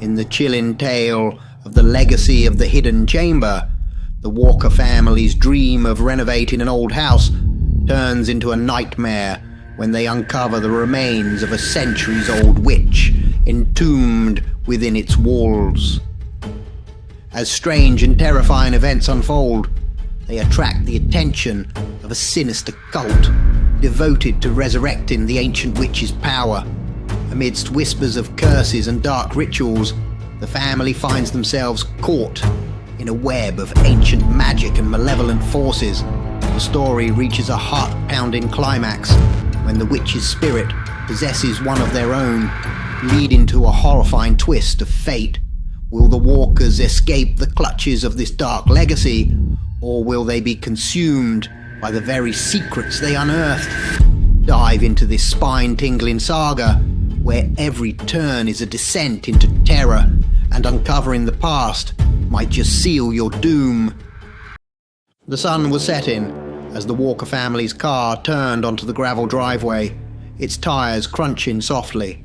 In the chilling tale of the legacy of the hidden chamber, the Walker family's dream of renovating an old house turns into a nightmare when they uncover the remains of a centuries-old witch entombed within its walls. As strange and terrifying events unfold, they attract the attention of a sinister cult devoted to resurrecting the ancient witch's power. Amidst whispers of curses and dark rituals, the family finds themselves caught in a web of ancient magic and malevolent forces. The story reaches a heart-pounding climax when the witch's spirit possesses one of their own, leading to a horrifying twist of fate. Will the Walkers escape the clutches of this dark legacy, or will they be consumed by the very secrets they unearthed? Dive into this spine-tingling saga, where every turn is a descent into terror, and uncovering the past might just seal your doom. The sun was setting as the Walker family's car turned onto the gravel driveway, its tires crunching softly.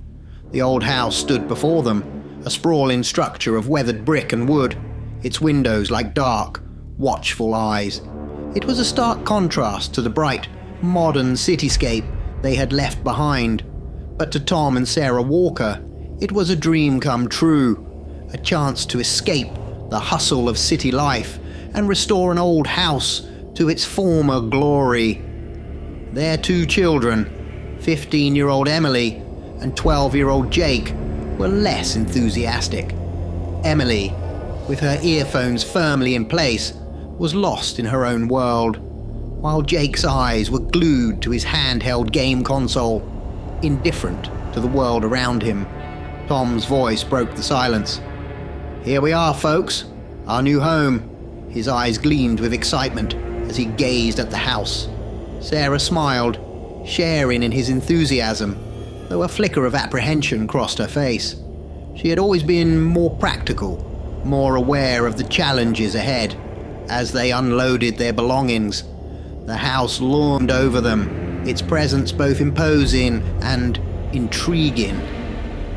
The old house stood before them, a sprawling structure of weathered brick and wood, its windows like dark, watchful eyes. It was a stark contrast to the bright, modern cityscape they had left behind. But to Tom and Sarah Walker, it was a dream come true, a chance to escape the hustle of city life and restore an old house to its former glory. Their two children, 15-year-old Emily and 12-year-old Jake, were less enthusiastic. Emily, with her earphones firmly in place, was lost in her own world, while Jake's eyes were glued to his handheld game console, indifferent to the world around him. Tom's voice broke the silence. "Here we are, folks. Our new home." His eyes gleamed with excitement as he gazed at the house. Sarah smiled, sharing in his enthusiasm, though a flicker of apprehension crossed her face. She had always been more practical, more aware of the challenges ahead. As they unloaded their belongings, the house loomed over them, its presence both imposing and intriguing.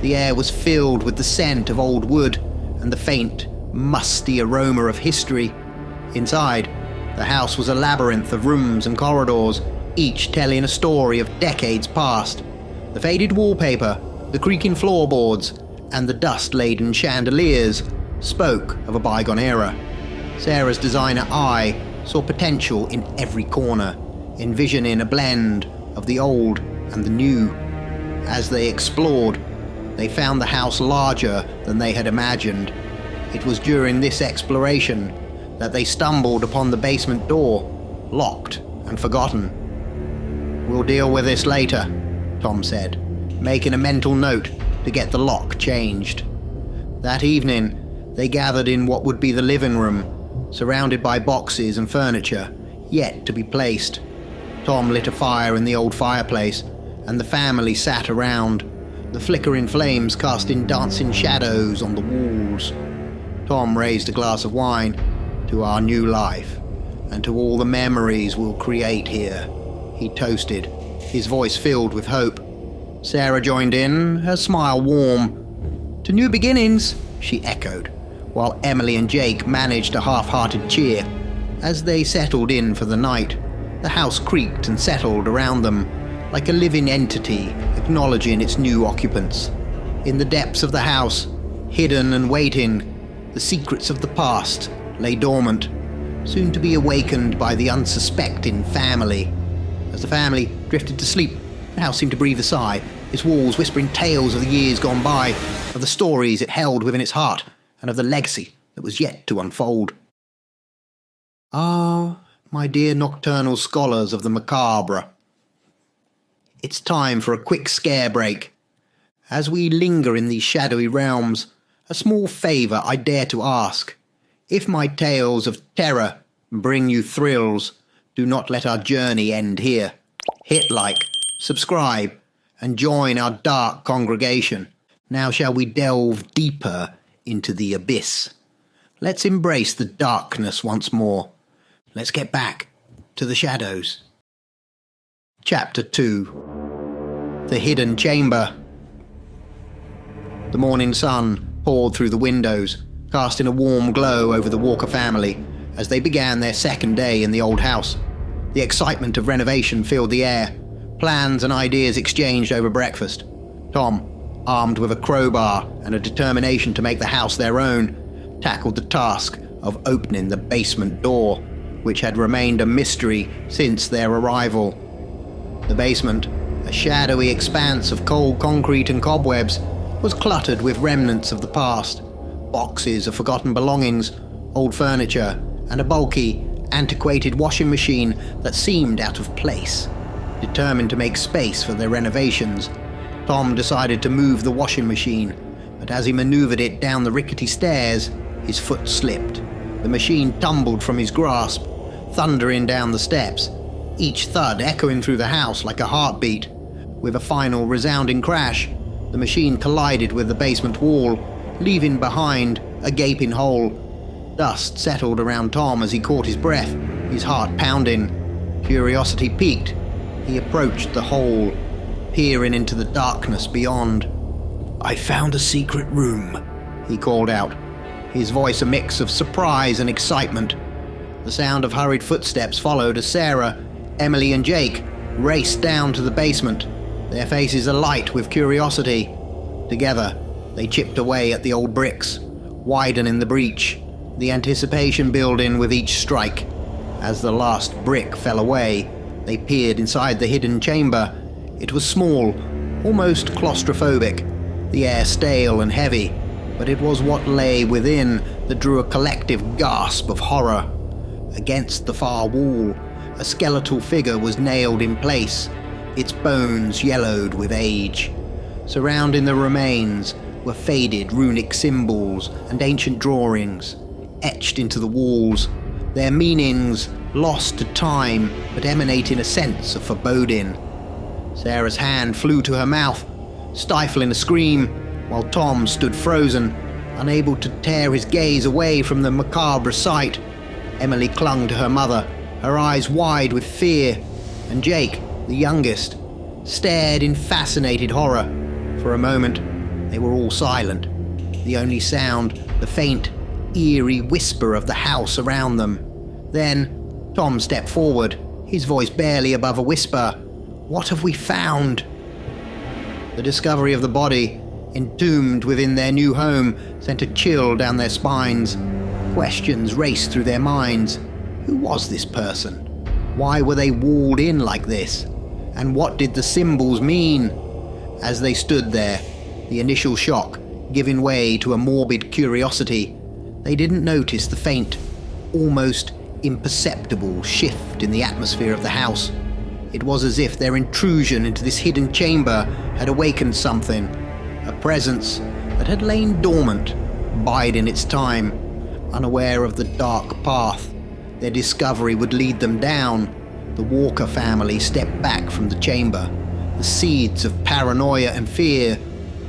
The air was filled with the scent of old wood and the faint, musty aroma of history. Inside, the house was a labyrinth of rooms and corridors, each telling a story of decades past. The faded wallpaper, the creaking floorboards, and the dust-laden chandeliers spoke of a bygone era. Sarah's designer eye saw potential in every corner, envisioning a blend of the old and the new. As they explored, they found the house larger than they had imagined. It was during this exploration that they stumbled upon the basement door, locked and forgotten. "We'll deal with this later," Tom said, making a mental note to get the lock changed. That evening, they gathered in what would be the living room, surrounded by boxes and furniture, yet to be placed. Tom lit a fire in the old fireplace, and the family sat around, the flickering flames casting dancing shadows on the walls. Tom raised a glass of wine. "To our new life, and to all the memories we'll create here," he toasted, his voice filled with hope. Sarah joined in, her smile warm. "To new beginnings," she echoed, while Emily and Jake managed a half-hearted cheer. As they settled in for the night, the house creaked and settled around them, like a living entity acknowledging its new occupants. In the depths of the house, hidden and waiting, the secrets of the past lay dormant, soon to be awakened by the unsuspecting family. As the family drifted to sleep, the house seemed to breathe a sigh, its walls whispering tales of the years gone by, of the stories it held within its heart, and of the legacy that was yet to unfold. Ah, my dear nocturnal scholars of the macabre. It's time for a quick scare break. As we linger in these shadowy realms, a small favour I dare to ask. If my tales of terror bring you thrills, do not let our journey end here. Hit like, subscribe, and join our dark congregation. Now shall we delve deeper into the abyss. Let's embrace the darkness once more. Let's get back to the shadows. Chapter 2. The Hidden Chamber. The morning sun, poured through the windows, casting a warm glow over the Walker family as they began their second day in the old house. The excitement of renovation filled the air, plans and ideas exchanged over breakfast. Tom, armed with a crowbar and a determination to make the house their own, tackled the task of opening the basement door, which had remained a mystery since their arrival. The basement, a shadowy expanse of cold concrete and cobwebs, was cluttered with remnants of the past, boxes of forgotten belongings, old furniture, and a bulky, antiquated washing machine that seemed out of place. Determined to make space for their renovations, Tom decided to move the washing machine, but as he maneuvered it down the rickety stairs, his foot slipped. The machine tumbled from his grasp, thundering down the steps, each thud echoing through the house like a heartbeat. With a final resounding crash, the machine collided with the basement wall, leaving behind a gaping hole. Dust settled around Tom as he caught his breath, his heart pounding. Curiosity piqued. He approached the hole, peering into the darkness beyond. "I found a secret room," he called out, his voice a mix of surprise and excitement. The sound of hurried footsteps followed as Sarah, Emily, and Jake raced down to the basement, their faces alight with curiosity. Together, they chipped away at the old bricks, widening the breach, the anticipation building with each strike. As the last brick fell away, they peered inside the hidden chamber. It was small, almost claustrophobic, the air stale and heavy, but it was what lay within that drew a collective gasp of horror. Against the far wall, a skeletal figure was nailed in place, its bones yellowed with age. Surrounding the remains were faded runic symbols and ancient drawings, etched into the walls, their meanings lost to time but emanating a sense of foreboding. Sarah's hand flew to her mouth, stifling a scream, while Tom stood frozen, unable to tear his gaze away from the macabre sight. Emily clung to her mother, her eyes wide with fear, and Jake, the youngest, stared in fascinated horror. For a moment, they were all silent, the only sound the faint, eerie whisper of the house around them. Then, Tom stepped forward, his voice barely above a whisper. "What have we found?" The discovery of the body, entombed within their new home, sent a chill down their spines. Questions raced through their minds. Who was this person? Why were they walled in like this? And what did the symbols mean? As they stood there, the initial shock giving way to a morbid curiosity, they didn't notice the faint, almost imperceptible shift in the atmosphere of the house. It was as if their intrusion into this hidden chamber had awakened something, a presence that had lain dormant, biding its time, unaware of the dark path their discovery would lead them down. The Walker family stepped back from the chamber, the seeds of paranoia and fear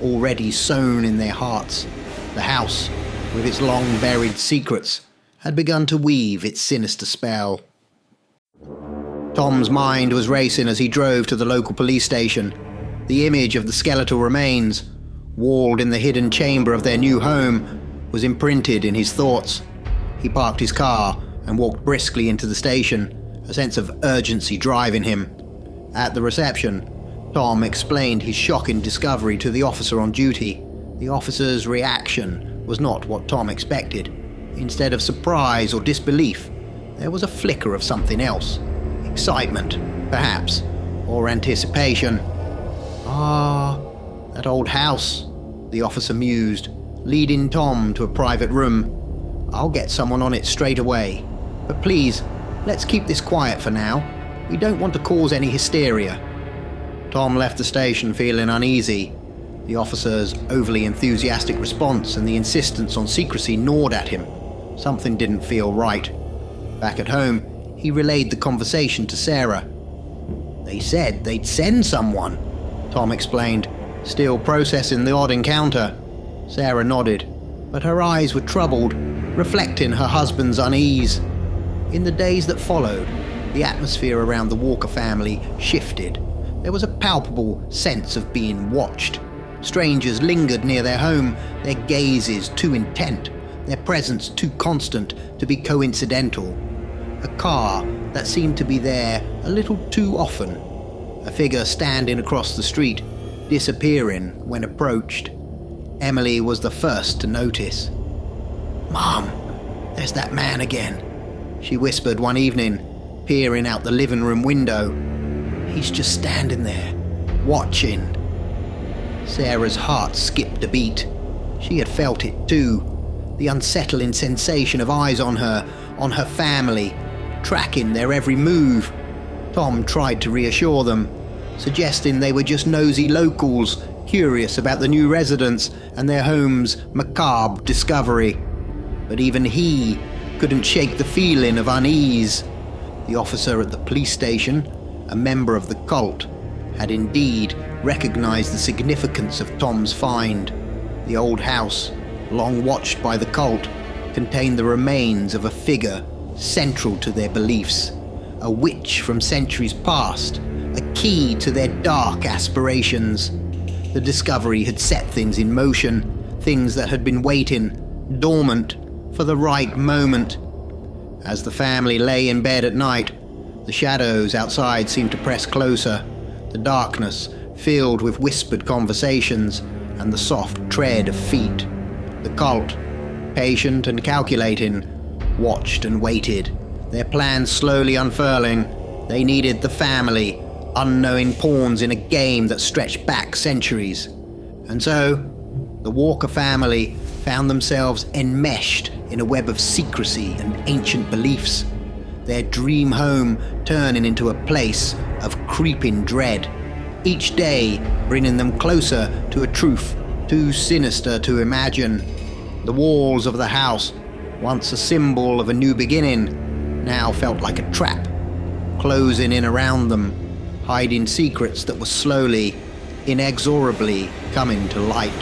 already sown in their hearts. The house, with its long-buried secrets, had begun to weave its sinister spell. Tom's mind was racing as he drove to the local police station. The image of the skeletal remains, walled in the hidden chamber of their new home, was imprinted in his thoughts. He parked his car and walked briskly into the station, a sense of urgency driving him. At the reception, Tom explained his shocking discovery to the officer on duty. The officer's reaction was not what Tom expected. Instead of surprise or disbelief, there was a flicker of something else. Excitement, perhaps, or anticipation. "Ah, that old house," the officer mused, leading Tom to a private room. "I'll get someone on it straight away. But please, let's keep this quiet for now. We don't want to cause any hysteria." Tom left the station feeling uneasy. The officer's overly enthusiastic response and the insistence on secrecy gnawed at him. Something didn't feel right. Back at home, he relayed the conversation to Sarah. "They said they'd send someone," Tom explained, still processing the odd encounter. Sarah nodded, but her eyes were troubled, reflecting her husband's unease. In the days that followed, the atmosphere around the Walker family shifted. There was a palpable sense of being watched. Strangers lingered near their home, their gazes too intent, their presence too constant to be coincidental. A car that seemed to be there a little too often. A figure standing across the street, disappearing when approached. Emily was the first to notice. "Mom, there's that man again," she whispered one evening, peering out the living room window. "He's just standing there, watching." Sarah's heart skipped a beat. She had felt it too. The unsettling sensation of eyes on her family, tracking their every move. Tom tried to reassure them, suggesting they were just nosy locals, curious about the new residents and their home's macabre discovery. But even he couldn't shake the feeling of unease. The officer at the police station, a member of the cult, had indeed recognized the significance of Tom's find. The old house, long watched by the cult, contained the remains of a figure central to their beliefs, a witch from centuries past, a key to their dark aspirations. The discovery had set things in motion, things that had been waiting, dormant, for the right moment. As the family lay in bed at night, the shadows outside seemed to press closer, the darkness filled with whispered conversations and the soft tread of feet. The cult, patient and calculating, watched and waited, their plans slowly unfurling. They needed the family, unknowing pawns in a game that stretched back centuries. And so, the Walker family found themselves enmeshed in a web of secrecy and ancient beliefs, their dream home turning into a place of creeping dread, each day bringing them closer to a truth too sinister to imagine. The walls of the house, once a symbol of a new beginning, now felt like a trap, closing in around them, hiding secrets that were slowly, inexorably coming to light.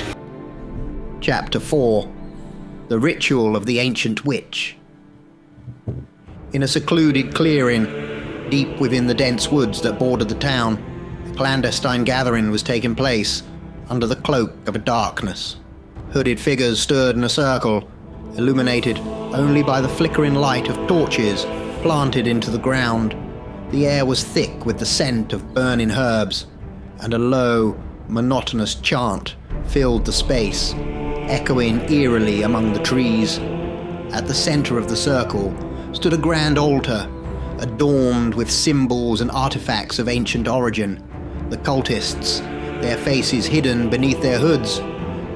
Chapter 4. The Ritual of the Ancient Witch. In a secluded clearing, deep within the dense woods that bordered the town, a clandestine gathering was taking place under the cloak of a darkness. Hooded figures stood in a circle, illuminated only by the flickering light of torches planted into the ground. The air was thick with the scent of burning herbs, and a low, monotonous chant filled the space, echoing eerily among the trees. At the center of the circle stood a grand altar, adorned with symbols and artifacts of ancient origin. The cultists, their faces hidden beneath their hoods,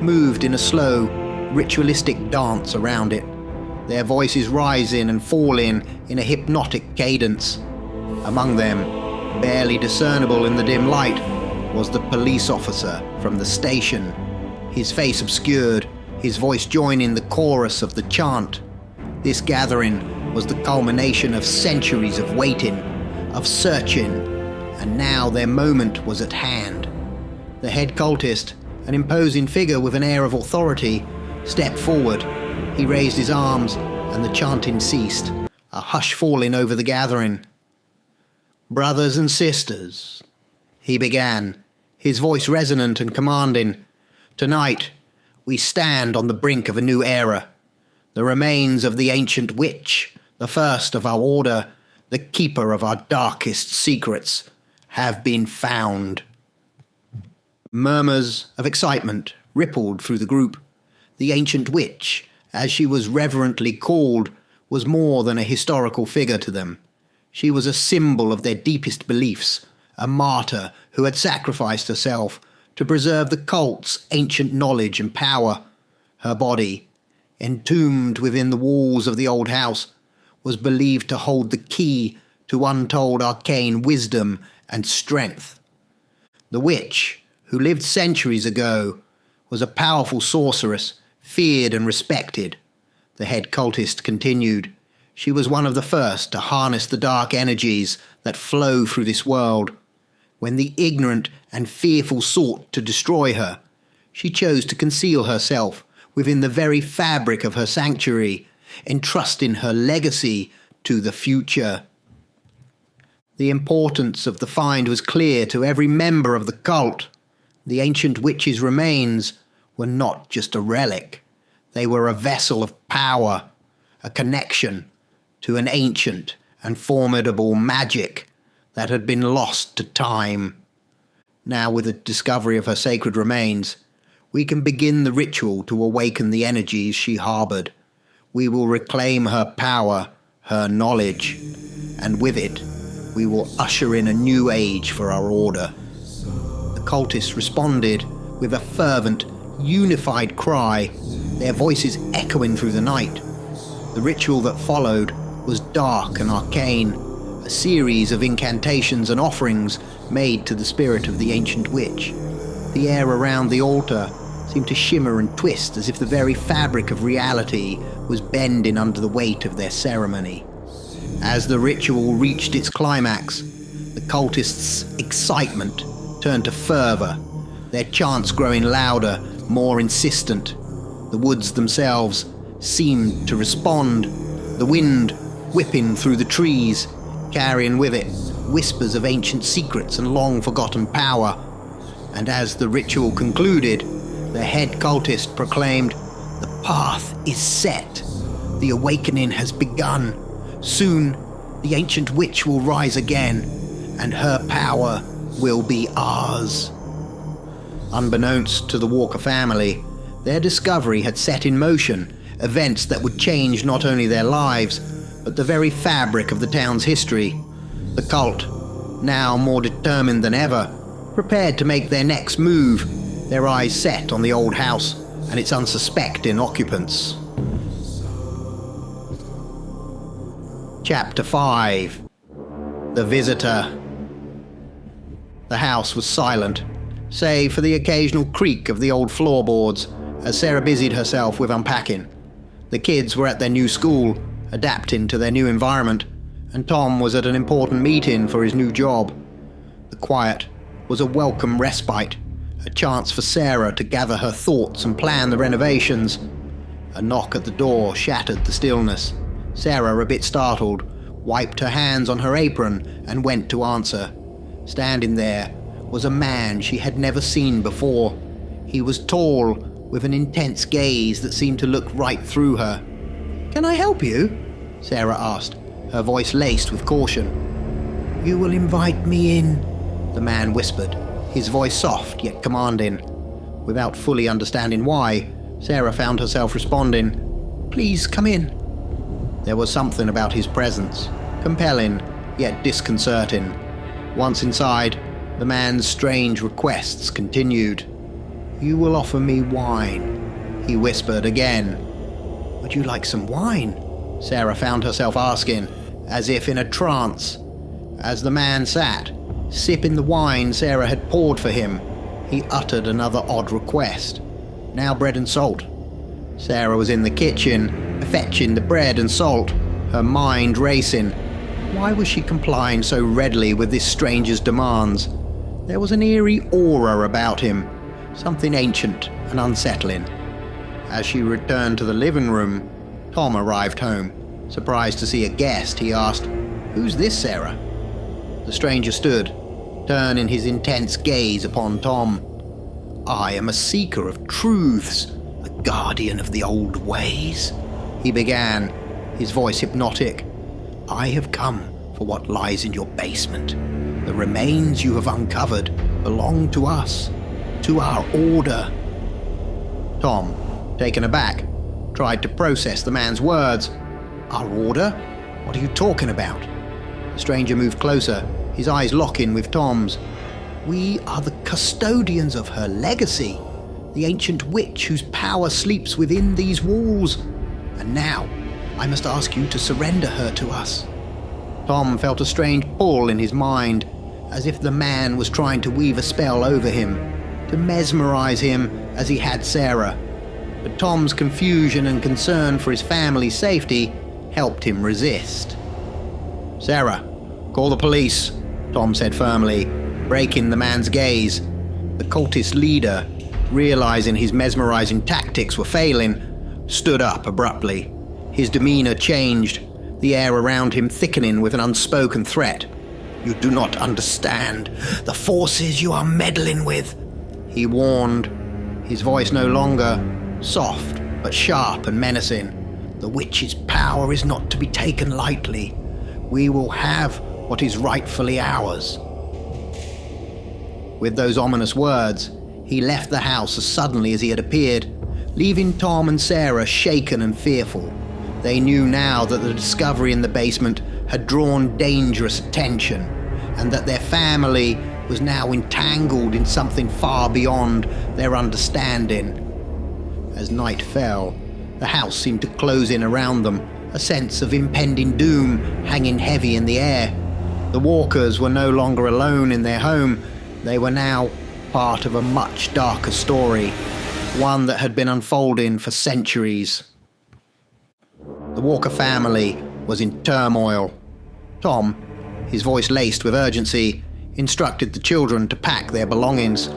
moved in a slow, ritualistic dance around it, their voices rising and falling in a hypnotic cadence. Among them, barely discernible in the dim light, was the police officer from the station, his face obscured, his voice joining the chorus of the chant. This gathering was the culmination of centuries of waiting, of searching, and now their moment was at hand. The head cultist, an imposing figure with an air of authority, stepped forward. He raised his arms, and the chanting ceased, a hush falling over the gathering. "Brothers and sisters," he began, his voice resonant and commanding, "tonight we stand on the brink of a new era. The remains of the ancient witch, the first of our order, the keeper of our darkest secrets, have been found." Murmurs of excitement rippled through the group. The ancient witch, as she was reverently called, was more than a historical figure to them. She was a symbol of their deepest beliefs, a martyr who had sacrificed herself to preserve the cult's ancient knowledge and power. Her body, entombed within the walls of the old house, was believed to hold the key to untold arcane wisdom and strength. The witch, who lived centuries ago, was a powerful sorceress, feared and respected. The head cultist continued. She was one of the first to harness the dark energies that flow through this world. When the ignorant and fearful sought to destroy her, she chose to conceal herself within the very fabric of her sanctuary, entrusting her legacy to the future. The importance of the find was clear to every member of the cult. The ancient witch's remains were not just a relic. They were a vessel of power, a connection to an ancient and formidable magic that had been lost to time. Now, with the discovery of her sacred remains, we can begin the ritual to awaken the energies she harbored. We will reclaim her power, her knowledge, and with it, we will usher in a new age for our order. The cultists responded with a fervent, unified cry, their voices echoing through the night. The ritual that followed was dark and arcane, a series of incantations and offerings made to the spirit of the ancient witch. The air around the altar seemed to shimmer and twist as if the very fabric of reality was bending under the weight of their ceremony. As the ritual reached its climax, the cultists' excitement turned to fervor, their chants growing louder, more insistent. The woods themselves seemed to respond, the wind whipping through the trees, carrying with it whispers of ancient secrets and long-forgotten power. And as the ritual concluded, the head cultist proclaimed, "The path is set. The awakening has begun. Soon, the ancient witch will rise again, and her power will be ours." Unbeknownst to the Walker family, their discovery had set in motion events that would change not only their lives, but the very fabric of the town's history. The cult, now more determined than ever, prepared to make their next move, their eyes set on the old house and its unsuspecting occupants. Chapter 5. The Visitor. The house was silent, save for the occasional creak of the old floorboards as Sarah busied herself with unpacking. The kids were at their new school, adapting to their new environment, and Tom was at an important meeting for his new job. The quiet was a welcome respite, a chance for Sarah to gather her thoughts and plan the renovations. A knock at the door shattered the stillness. Sarah, a bit startled, wiped her hands on her apron and went to answer. Standing there was a man she had never seen before. He was tall, with an intense gaze that seemed to look right through her. "Can I help you?" Sarah asked, her voice laced with caution. "You will invite me in," the man whispered, his voice soft yet commanding. Without fully understanding why, Sarah found herself responding, "Please come in." There was something about his presence, compelling yet disconcerting. Once inside, the man's strange requests continued. "You will offer me wine," he whispered again. "Would you like some wine?" Sarah found herself asking, as if in a trance. As the man sat, sipping the wine Sarah had poured for him, he uttered another odd request. Now bread and salt. Sarah was in the kitchen, fetching the bread and salt, her mind racing. Why was she complying so readily with this stranger's demands? There was an eerie aura about him, something ancient and unsettling. As she returned to the living room, Tom arrived home. Surprised to see a guest, he asked, "Who's this, Sarah?" The stranger stood, turning his intense gaze upon Tom. "I am a seeker of truths, a guardian of the old ways," he began, his voice hypnotic. "I have come for what lies in your basement. The remains you have uncovered belong to us, to our order." Tom, taken aback, tried to process the man's words. "Our order? What are you talking about?" The stranger moved closer, his eyes locking with Tom's. "We are the custodians of her legacy, the ancient witch whose power sleeps within these walls. And now, I must ask you to surrender her to us." Tom felt a strange pull in his mind, as if the man was trying to weave a spell over him, to mesmerize him as he had Sarah. But Tom's confusion and concern for his family's safety helped him resist. "Sarah, call the police," Tom said firmly, breaking the man's gaze. The cultist leader, realizing his mesmerizing tactics were failing, stood up abruptly. His demeanor changed, the air around him thickening with an unspoken threat. "You do not understand the forces you are meddling with," He warned, his voice no longer soft but sharp and menacing. The witch's power is not to be taken lightly. We will have what is rightfully ours. With those ominous words, he left the house as suddenly as he had appeared, leaving Tom and Sarah shaken and fearful. They knew now that the discovery in the basement had drawn dangerous attention, and that their family was now entangled in something far beyond their understanding. As night fell, the house seemed to close in around them, a sense of impending doom hanging heavy in the air. The Walkers were no longer alone in their home. They were now part of a much darker story, one that had been unfolding for centuries. The Walker family was in turmoil. Tom, his voice laced with urgency, instructed the children to pack their belongings.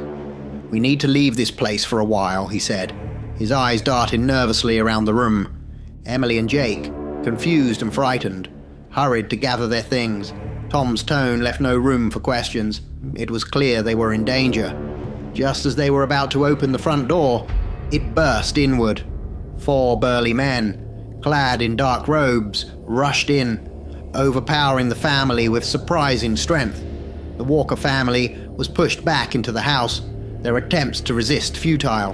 "We need to leave this place for a while," he said, his eyes darting nervously around the room. Emily and Jake, confused and frightened, hurried to gather their things. Tom's tone left no room for questions. It was clear they were in danger. Just as they were about to open the front door, it burst inward. 4 burly men, clad in dark robes, rushed in, overpowering the family with surprising strength. The Walker family was pushed back into the house, their attempts to resist futile.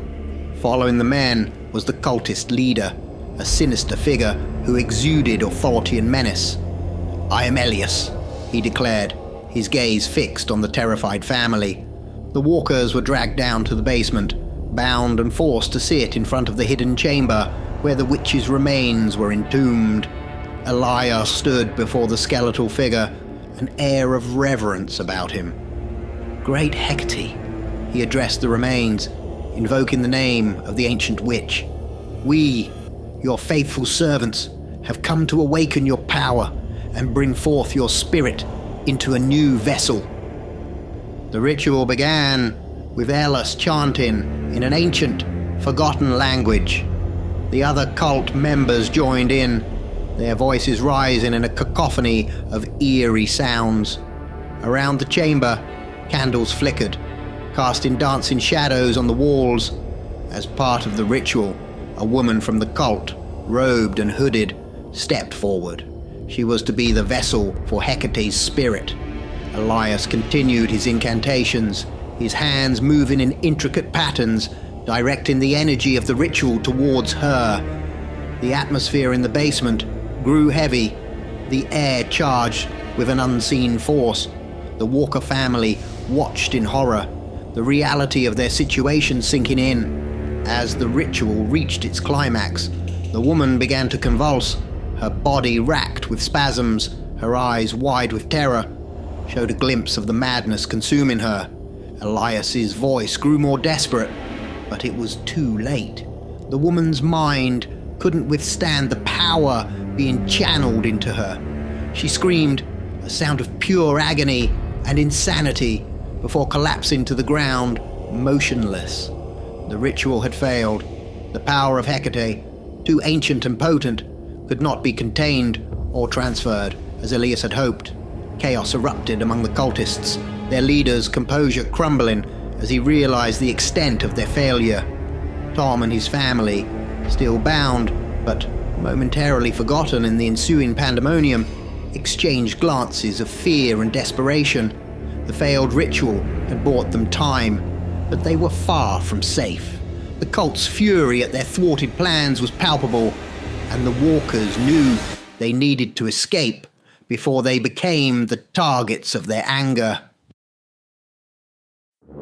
Following the men was the cultist leader, a sinister figure who exuded authority and menace. "I am Elias," he declared, his gaze fixed on the terrified family. The Walkers were dragged down to the basement, bound and forced to sit in front of the hidden chamber where the witch's remains were entombed. Elias stood before the skeletal figure, an air of reverence about him. "Great Hecate," he addressed the remains, invoking the name of the ancient witch. "We, your faithful servants, have come to awaken your power and bring forth your spirit into a new vessel." The ritual began with Elias chanting in an ancient, forgotten language. The other cult members joined in, their voices rising in a cacophony of eerie sounds. Around the chamber, candles flickered, casting dancing shadows on the walls. As part of the ritual, a woman from the cult, robed and hooded, stepped forward. She was to be the vessel for Hecate's spirit. Elias continued his incantations, his hands moving in intricate patterns, directing the energy of the ritual towards her. The atmosphere in the basement grew heavy, the air charged with an unseen force. The Walker family watched in horror, the reality of their situation sinking in. As the ritual reached its climax, the woman began to convulse, her body racked with spasms, her eyes wide with terror, showed a glimpse of the madness consuming her. Elias's voice grew more desperate, but it was too late. The woman's mind couldn't withstand the power being channeled into her. She screamed, a sound of pure agony and insanity, before collapsing to the ground, motionless. The ritual had failed. The power of Hecate, too ancient and potent, could not be contained or transferred, as Elias had hoped. Chaos erupted among the cultists, their leader's composure crumbling as he realized the extent of their failure. Tom and his family, still bound, but momentarily forgotten in the ensuing pandemonium, exchanged glances of fear and desperation. The failed ritual had bought them time, but they were far from safe. The cult's fury at their thwarted plans was palpable, and the Walkers knew they needed to escape before they became the targets of their anger.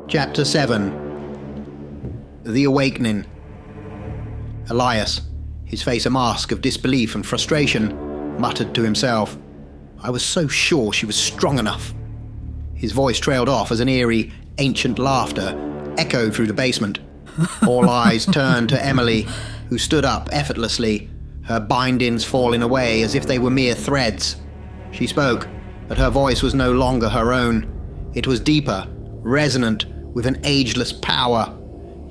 Chapter 7. The Awakening. Elias, his face a mask of disbelief and frustration, muttered to himself, "I was so sure she was strong enough." His voice trailed off as an eerie, ancient laughter echoed through the basement. All eyes turned to Emily, who stood up effortlessly, her bindings falling away as if they were mere threads. She spoke, but her voice was no longer her own. It was deeper, resonant, with an ageless power.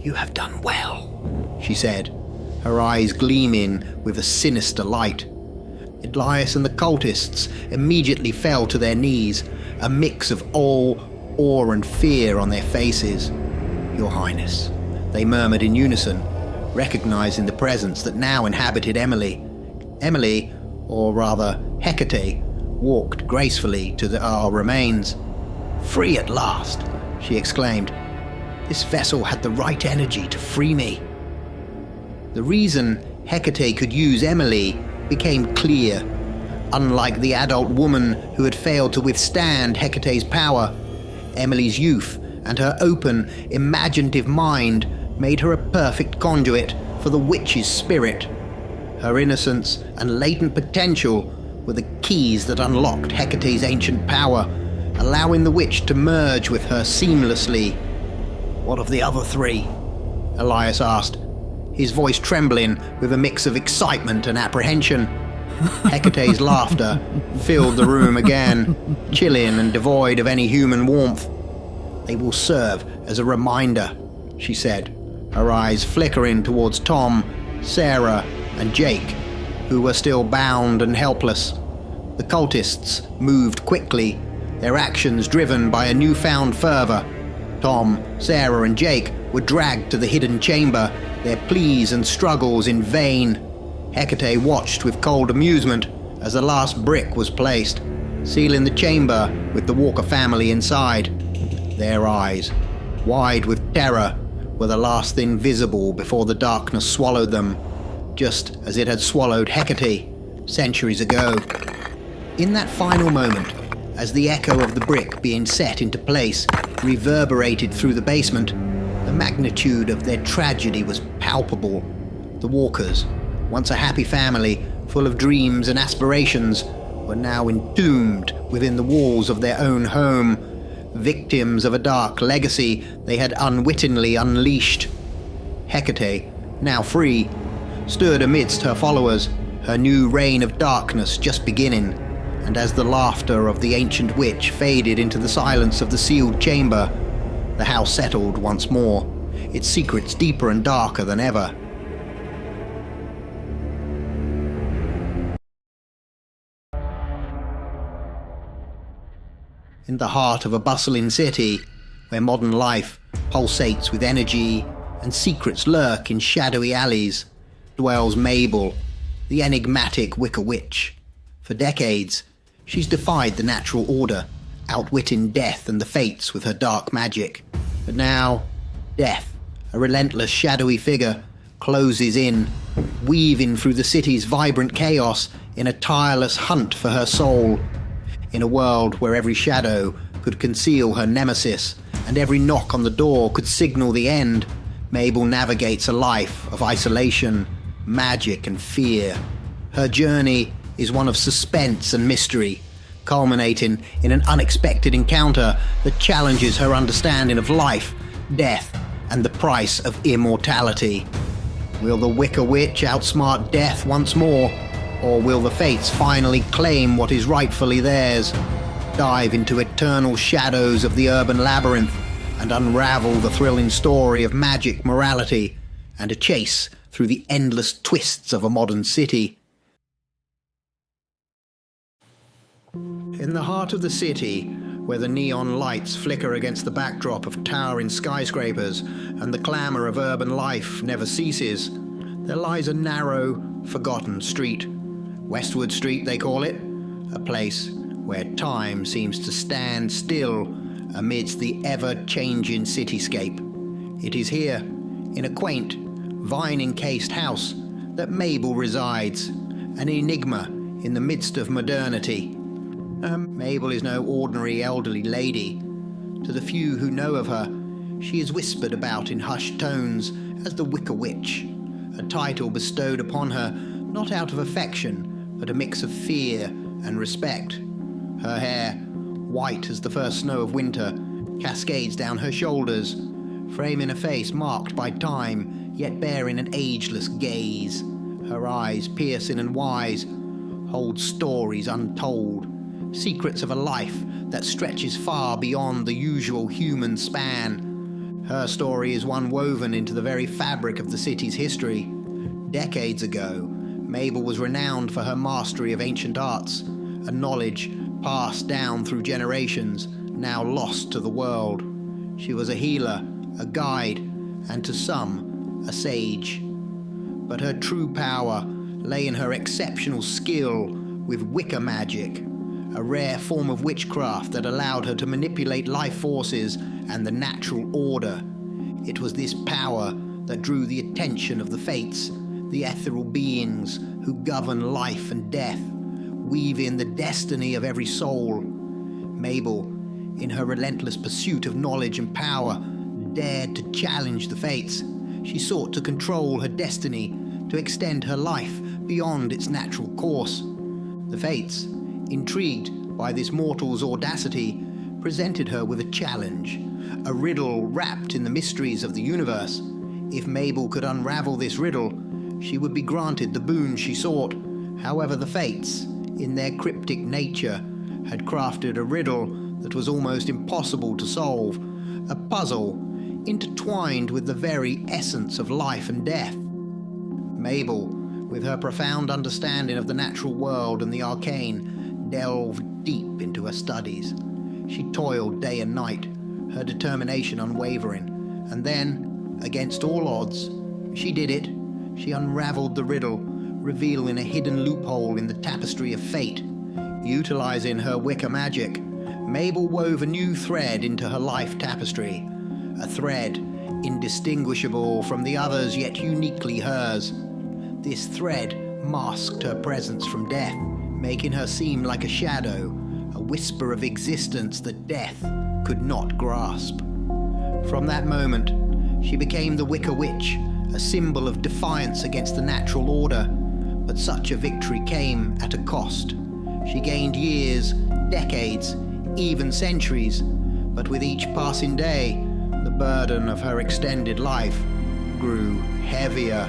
"You have done well," she said, her eyes gleaming with a sinister light. Elias and the cultists immediately fell to their knees, a mix of awe and fear on their faces. Your Highness," they murmured in unison, recognizing the presence that now inhabited Emily. Emily, or rather Hecate, walked gracefully to our remains. "Free at last," she exclaimed. "This vessel had the right energy to free me." The reason Hecate could use Emily became clear. Unlike the adult woman who had failed to withstand Hecate's power, Emily's youth and her open, imaginative mind made her a perfect conduit for the witch's spirit. Her innocence and latent potential were the keys that unlocked Hecate's ancient power, allowing the witch to merge with her seamlessly. "What of the other three?" Elias asked, his voice trembling with a mix of excitement and apprehension. Hecate's laughter filled the room again, chilling and devoid of any human warmth. "They will serve as a reminder," she said, her eyes flickering towards Tom, Sarah, and Jake, who were still bound and helpless. The cultists moved quickly, their actions driven by a newfound fervor. Tom, Sarah, and Jake were dragged to the hidden chamber, their pleas and struggles in vain. Hecate watched with cold amusement as the last brick was placed, sealing the chamber with the Walker family inside. Their eyes, wide with terror, were the last thing visible before the darkness swallowed them, just as it had swallowed Hecate centuries ago. In that final moment, as the echo of the brick being set into place reverberated through the basement, the magnitude of their tragedy was palpable. The Walkers, once a happy family full of dreams and aspirations, were now entombed within the walls of their own home, victims of a dark legacy they had unwittingly unleashed. Hecate, now free, stood amidst her followers, her new reign of darkness just beginning, and as the laughter of the ancient witch faded into the silence of the sealed chamber, the house settled once more, its secrets deeper and darker than ever. In the heart of a bustling city, where modern life pulsates with energy and secrets lurk in shadowy alleys, dwells Mabel, the enigmatic Wicker Witch. For decades, she's defied the natural order, outwitting death and the fates with her dark magic. But now, death, a relentless shadowy figure, closes in, weaving through the city's vibrant chaos in a tireless hunt for her soul. In a world where every shadow could conceal her nemesis and every knock on the door could signal the end, Mabel navigates a life of isolation, magic, and fear. Her journey is one of suspense and mystery, culminating in an unexpected encounter that challenges her understanding of life, death, and the price of immortality. Will the Wicker Witch outsmart death once more? Or will the fates finally claim what is rightfully theirs? Dive into eternal shadows of the urban labyrinth and unravel the thrilling story of magic, morality, and a chase through the endless twists of a modern city. In the heart of the city, where the neon lights flicker against the backdrop of towering skyscrapers and the clamour of urban life never ceases, there lies a narrow, forgotten street. Westwood Street, they call it, a place where time seems to stand still amidst the ever-changing cityscape. It is here, in a quaint, vine-encased house, that Mabel resides, an enigma in the midst of modernity. Mabel is no ordinary elderly lady. To the few who know of her, she is whispered about in hushed tones as the Wicker Witch, a title bestowed upon her not out of affection, but a mix of fear and respect. Her hair, white as the first snow of winter, cascades down her shoulders, framing a face marked by time, yet bearing an ageless gaze. Her eyes, piercing and wise, hold stories untold, secrets of a life that stretches far beyond the usual human span. Her story is one woven into the very fabric of the city's history. Decades ago, Mabel was renowned for her mastery of ancient arts, a knowledge passed down through generations, now lost to the world. She was a healer, a guide, and to some, a sage. But her true power lay in her exceptional skill with Wicca magic, a rare form of witchcraft that allowed her to manipulate life forces and the natural order. It was this power that drew the attention of the Fates, the ethereal beings who govern life and death, weave in the destiny of every soul. Mabel, in her relentless pursuit of knowledge and power, dared to challenge the Fates. She sought to control her destiny, to extend her life beyond its natural course. The Fates, intrigued by this mortal's audacity, presented her with a challenge, a riddle wrapped in the mysteries of the universe. If Mabel could unravel this riddle, she would be granted the boon she sought. However, the Fates, in their cryptic nature, had crafted a riddle that was almost impossible to solve, a puzzle intertwined with the very essence of life and death. Mabel, with her profound understanding of the natural world and the arcane, delved deep into her studies. She toiled day and night, her determination unwavering, and then, against all odds, she did it. She unraveled the riddle, revealing a hidden loophole in the tapestry of fate. Utilizing her Wicca magic, Mabel wove a new thread into her life tapestry, a thread indistinguishable from the others yet uniquely hers. This thread masked her presence from death, making her seem like a shadow, a whisper of existence that death could not grasp. From that moment, she became the Wicca Witch, a symbol of defiance against the natural order. But such a victory came at a cost. She gained years, decades, even centuries, but with each passing day, the burden of her extended life grew heavier.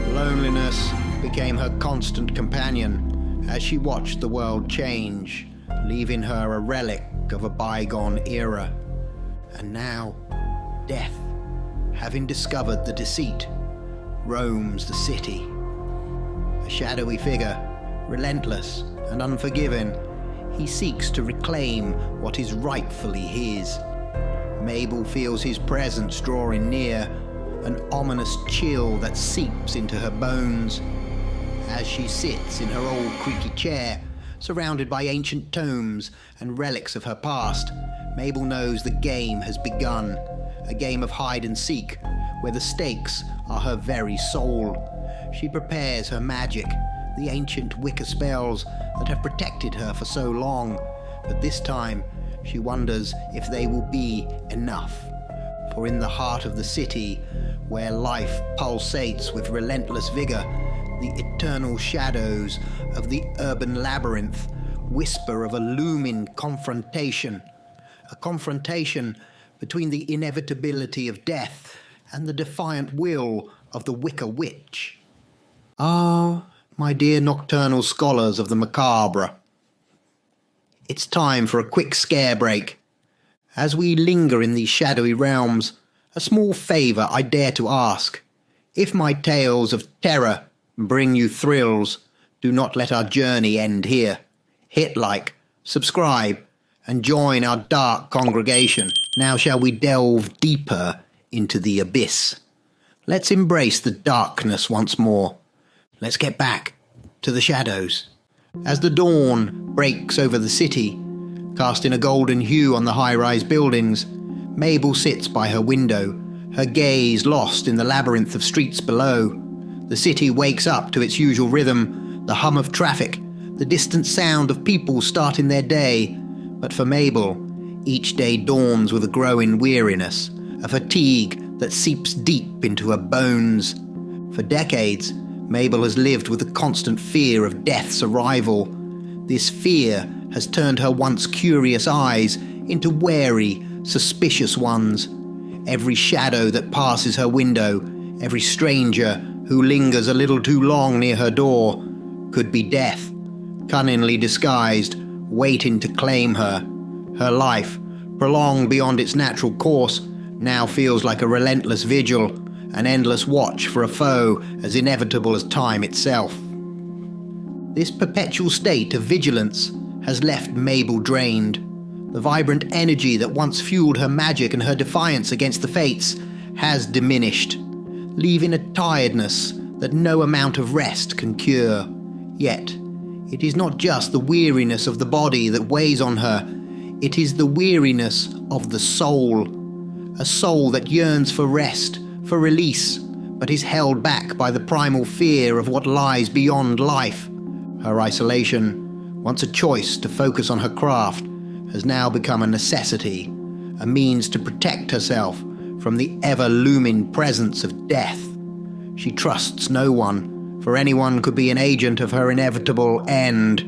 Loneliness became her constant companion as she watched the world change, leaving her a relic of a bygone era. And now, death, having discovered the deceit, roams the city. A shadowy figure, relentless and unforgiving, he seeks to reclaim what is rightfully his. Mabel feels his presence drawing near, an ominous chill that seeps into her bones. As she sits in her old creaky chair, surrounded by ancient tomes and relics of her past, Mabel knows the game has begun, a game of hide and seek, where the stakes are her very soul. She prepares her magic, the ancient Wicca spells that have protected her for so long, but this time she wonders if they will be enough. For in the heart of the city, where life pulsates with relentless vigor, the eternal shadows of the urban labyrinth whisper of a looming confrontation, a confrontation between the inevitability of death and the defiant will of the Wicca Witch. Ah, my dear nocturnal scholars of the macabre, it's time for a quick scare break. As we linger in these shadowy realms, a small favour I dare to ask. If my tales of terror bring you thrills, do not let our journey end here. Hit like, subscribe, and join our dark congregation. Now shall we delve deeper into the abyss. Let's embrace the darkness once more. Let's get back to the shadows. As the dawn breaks over the city, casting a golden hue on the high-rise buildings, Mabel sits by her window, her gaze lost in the labyrinth of streets below. The city wakes up to its usual rhythm, the hum of traffic, the distant sound of people starting their day. But for Mabel, each day dawns with a growing weariness, a fatigue that seeps deep into her bones. For decades, Mabel has lived with the constant fear of death's arrival. This fear has turned her once curious eyes into wary, suspicious ones. Every shadow that passes her window, every stranger who lingers a little too long near her door, could be death, cunningly disguised, waiting to claim her. Her life, prolonged beyond its natural course, now feels like a relentless vigil, an endless watch for a foe as inevitable as time itself. This perpetual state of vigilance has left Mabel drained. The vibrant energy that once fueled her magic and her defiance against the fates has diminished, leaving a tiredness that no amount of rest can cure. Yet, it is not just the weariness of the body that weighs on her, it is the weariness of the soul. A soul that yearns for rest, for release, but is held back by the primal fear of what lies beyond life. Her isolation, once a choice to focus on her craft, has now become a necessity, a means to protect herself from the ever-looming presence of death. She trusts no one, for anyone could be an agent of her inevitable end.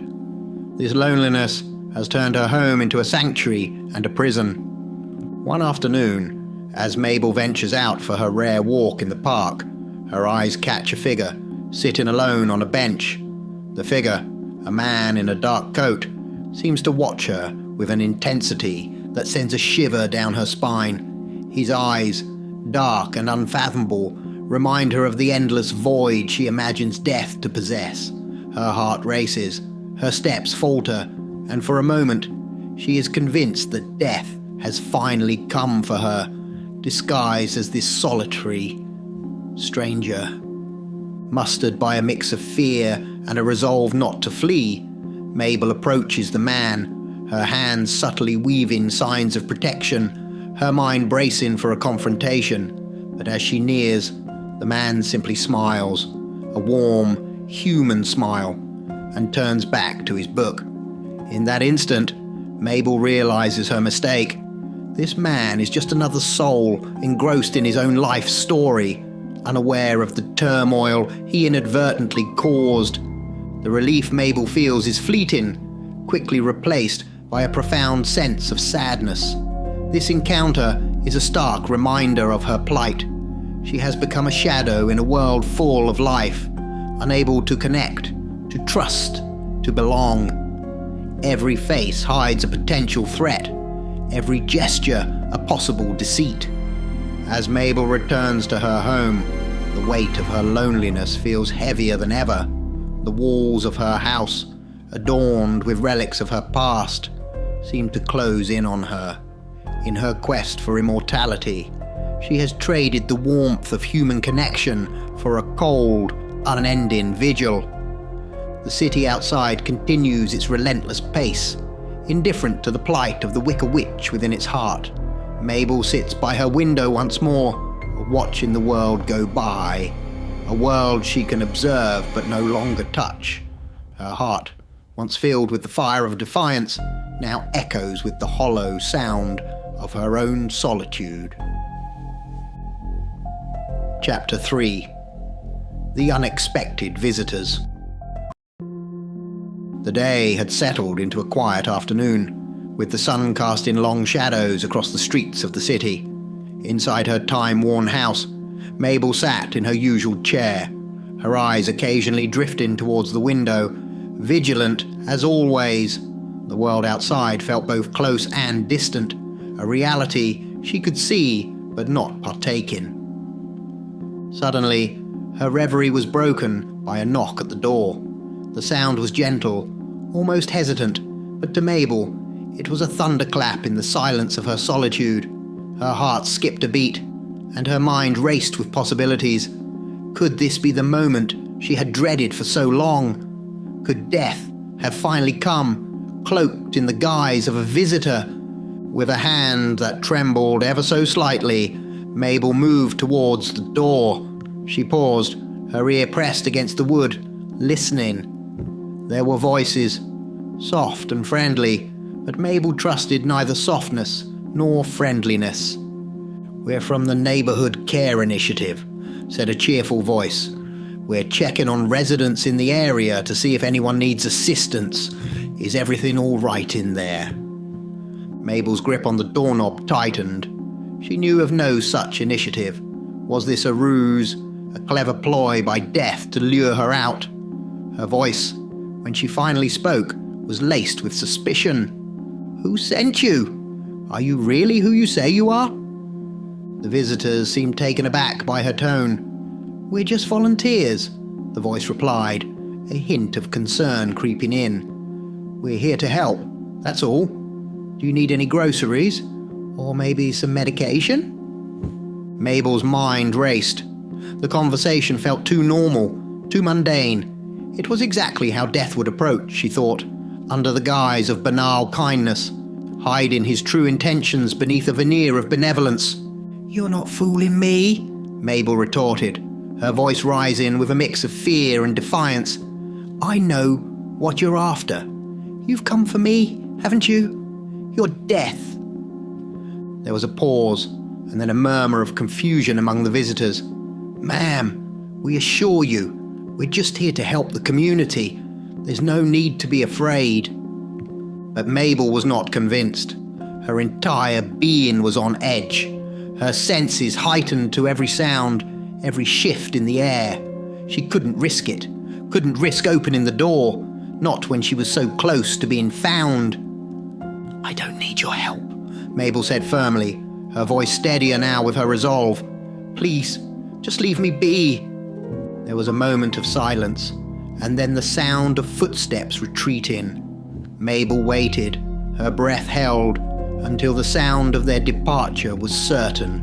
This loneliness has turned her home into a sanctuary and a prison. One afternoon, as Mabel ventures out for her rare walk in the park, her eyes catch a figure sitting alone on a bench. The figure, a man in a dark coat, seems to watch her with an intensity that sends a shiver down her spine. His eyes, dark and unfathomable, remind her of the endless void she imagines death to possess. Her heart races, her steps falter, and for a moment, she is convinced that death has finally come for her, disguised as this solitary stranger. Mustered by a mix of fear and a resolve not to flee, Mabel approaches the man, her hands subtly weaving signs of protection, her mind bracing for a confrontation. But as she nears, the man simply smiles, a warm, human smile, and turns back to his book. In that instant, Mabel realizes her mistake. This man is just another soul engrossed in his own life story, unaware of the turmoil he inadvertently caused. The relief Mabel feels is fleeting, quickly replaced by a profound sense of sadness. This encounter is a stark reminder of her plight. She has become a shadow in a world full of life, unable to connect, to trust, to belong. Every face hides a potential threat, every gesture a possible deceit. As Mabel returns to her home, the weight of her loneliness feels heavier than ever. The walls of her house, adorned with relics of her past, seem to close in on her. In her quest for immortality, she has traded the warmth of human connection for a cold, unending vigil. The city outside continues its relentless pace, indifferent to the plight of the Wicker Witch within its heart. Mabel sits by her window once more, watching the world go by, a world she can observe but no longer touch. Her heart, once filled with the fire of defiance, now echoes with the hollow sound of her own solitude. Chapter 3. The Unexpected Visitors. The day had settled into a quiet afternoon, with the sun casting long shadows across the streets of the city. Inside her time-worn house, Mabel sat in her usual chair, her eyes occasionally drifting towards the window, vigilant as always. The world outside felt both close and distant, a reality she could see but not partake in. Suddenly, her reverie was broken by a knock at the door. The sound was gentle, almost hesitant, but to Mabel, it was a thunderclap in the silence of her solitude. Her heart skipped a beat, and her mind raced with possibilities. Could this be the moment she had dreaded for so long? Could death have finally come, cloaked in the guise of a visitor? With a hand that trembled ever so slightly, Mabel moved towards the door. She paused, her ear pressed against the wood, listening. There were voices, soft and friendly, but Mabel trusted neither softness nor friendliness. "We're from the Neighborhood Care Initiative," said a cheerful voice. "We're checking on residents in the area to see if anyone needs assistance. Is everything all right in there?" Mabel's grip on the doorknob tightened. She knew of no such initiative. Was this a ruse, a clever ploy by death to lure her out? Her voice, when she finally spoke, was laced with suspicion. "Who sent you? Are you really who you say you are?" The visitors seemed taken aback by her tone. "We're just volunteers," the voice replied, a hint of concern creeping in. "We're here to help, that's all." Do you need any groceries? Or maybe some medication? Mabel's mind raced. The conversation felt too normal, too mundane. It was exactly how death would approach, she thought, under the guise of banal kindness, hiding his true intentions beneath a veneer of benevolence. "You're not fooling me," Mabel retorted, her voice rising with a mix of fear and defiance. "I know what you're after. You've come for me, haven't you? Your death." There was a pause, and then a murmur of confusion among the visitors. "Ma'am, we assure you, we're just here to help the community. There's no need to be afraid." But Mabel was not convinced. Her entire being was on edge, her senses heightened to every sound, every shift in the air. She couldn't risk it, couldn't risk opening the door, not when she was so close to being found. "I don't need your help," Mabel said firmly, her voice steadier now with her resolve. "Please, just leave me be." There was a moment of silence, and then the sound of footsteps retreating. Mabel waited, her breath held, until the sound of their departure was certain.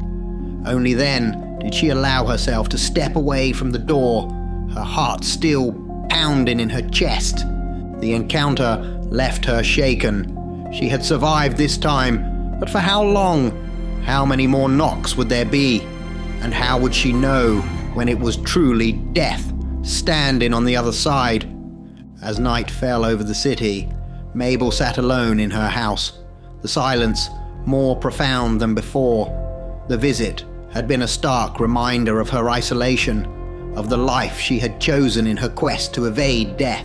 Only then did she allow herself to step away from the door, her heart still pounding in her chest. The encounter left her shaken. She had survived this time, but for how long? How many more knocks would there be? And how would she know when it was truly death standing on the other side? As night fell over the city, Mabel sat alone in her house, the silence more profound than before. The visit had been a stark reminder of her isolation, of the life she had chosen in her quest to evade death.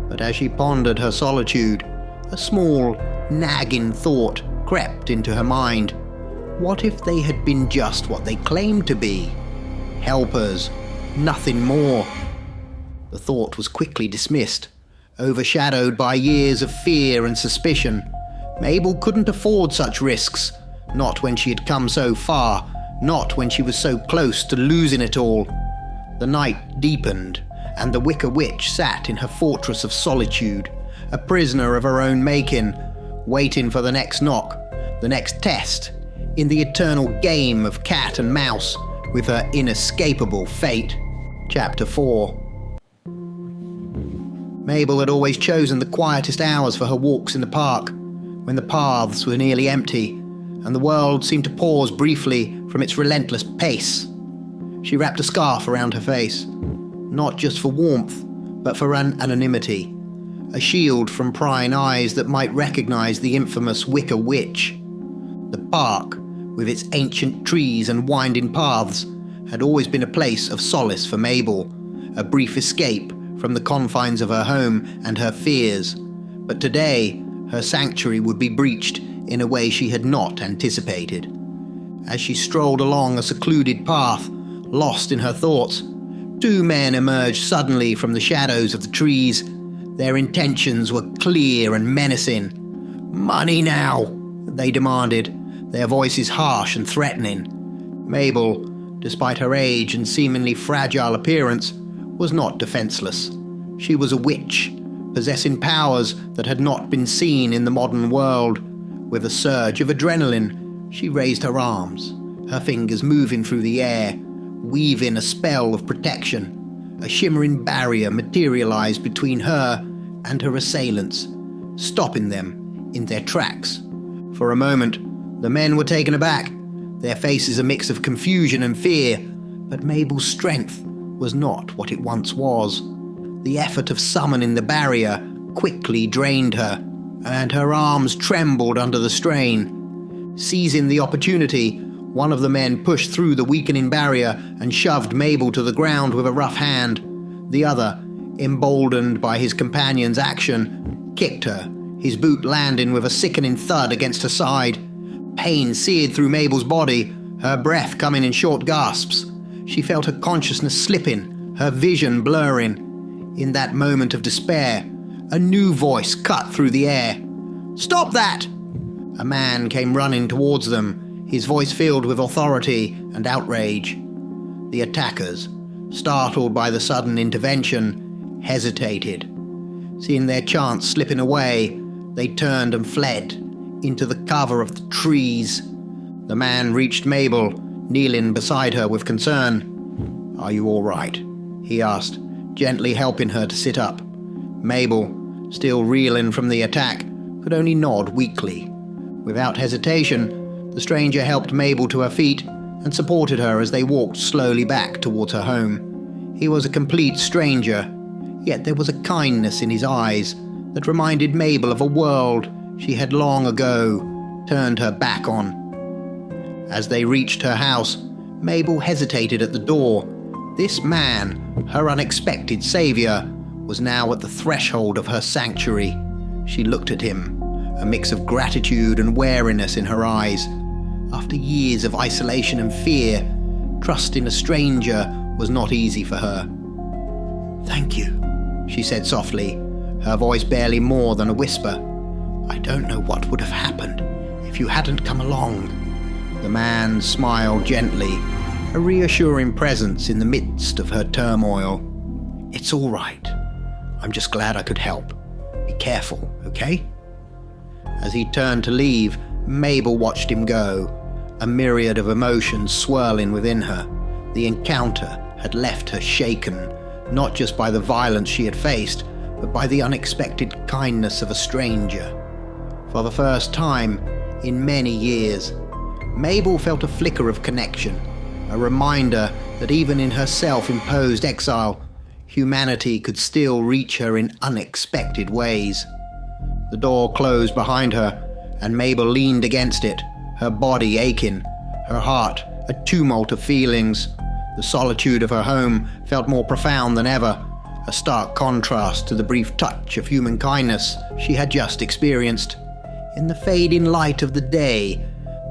But as she pondered her solitude, a small, nagging thought crept into her mind. What if they had been just what they claimed to be? Helpers, nothing more. The thought was quickly dismissed, overshadowed by years of fear and suspicion. Mabel couldn't afford such risks, not when she had come so far, not when she was so close to losing it all. The night deepened, and the Wicker Witch sat in her fortress of solitude, a prisoner of her own making, waiting for the next knock, the next test, in the eternal game of cat and mouse with her inescapable fate. Chapter 4. Mabel had always chosen the quietest hours for her walks in the park, when the paths were nearly empty, and the world seemed to pause briefly from its relentless pace. She wrapped a scarf around her face, not just for warmth, but for anonymity, a shield from prying eyes that might recognize the infamous Wicker Witch. The park, with its ancient trees and winding paths, had always been a place of solace for Mabel, a brief escape from the confines of her home and her fears. But today, her sanctuary would be breached in a way she had not anticipated. As she strolled along a secluded path, lost in her thoughts, two men emerged suddenly from the shadows of the trees. Their intentions were clear and menacing. "Money now," they demanded, their voices harsh and threatening. Mabel, despite her age and seemingly fragile appearance, was not defenseless. She was a witch, possessing powers that had not been seen in the modern world. With a surge of adrenaline, she raised her arms, her fingers moving through the air, weaving a spell of protection. A shimmering barrier materialized between her and her assailants, stopping them in their tracks. For a moment, the men were taken aback, their faces a mix of confusion and fear, but Mabel's strength was not what it once was. The effort of summoning the barrier quickly drained her, and her arms trembled under the strain. Seizing the opportunity, one of the men pushed through the weakening barrier and shoved Mabel to the ground with a rough hand. The other, emboldened by his companion's action, kicked her, his boot landing with a sickening thud against her side. Pain seared through Mabel's body, her breath coming in short gasps. She felt her consciousness slipping, her vision blurring. In that moment of despair, a new voice cut through the air. "Stop that!" A man came running towards them, his voice filled with authority and outrage. The attackers, startled by the sudden intervention, hesitated. Seeing their chance slipping away, they turned and fled, into the cover of the trees. The man reached Mabel, kneeling beside her with concern. "Are you all right?" he asked, gently helping her to sit up. Mabel, still reeling from the attack, could only nod weakly. Without hesitation, the stranger helped Mabel to her feet and supported her as they walked slowly back towards her home. He was a complete stranger, yet there was a kindness in his eyes that reminded Mabel of a world she had long ago turned her back on. As they reached her house, Mabel hesitated at the door. This man, her unexpected savior, was now at the threshold of her sanctuary. She looked at him, a mix of gratitude and wariness in her eyes. After years of isolation and fear, trusting a stranger was not easy for her. "Thank you," she said softly, her voice barely more than a whisper. "I don't know what would have happened if you hadn't come along." The man smiled gently, a reassuring presence in the midst of her turmoil. "It's all right. I'm just glad I could help. Be careful, okay?" As he turned to leave, Mabel watched him go, a myriad of emotions swirling within her. The encounter had left her shaken, not just by the violence she had faced, but by the unexpected kindness of a stranger. For the first time in many years, Mabel felt a flicker of connection, a reminder that even in her self-imposed exile, humanity could still reach her in unexpected ways. The door closed behind her, and Mabel leaned against it, her body aching, her heart a tumult of feelings. The solitude of her home felt more profound than ever, a stark contrast to the brief touch of human kindness she had just experienced. In the fading light of the day,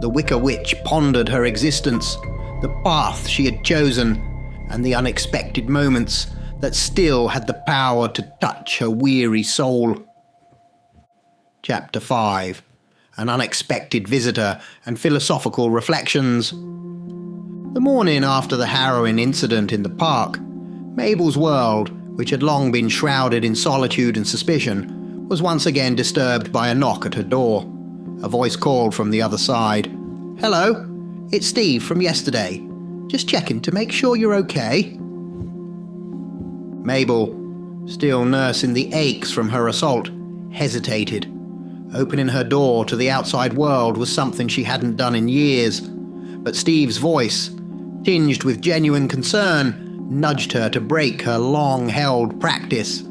the Wicker Witch pondered her existence, the path she had chosen, and the unexpected moments that still had the power to touch her weary soul. Chapter 5. An Unexpected Visitor and Philosophical Reflections. The morning after the harrowing incident in the park, Mabel's world, which had long been shrouded in solitude and suspicion, was once again disturbed by a knock at her door. A voice called from the other side. "Hello, it's Steve from yesterday. Just checking to make sure you're okay." Mabel, still nursing the aches from her assault, hesitated. Opening her door to the outside world was something she hadn't done in years, but Steve's voice, tinged with genuine concern, nudged her to break her long-held practice.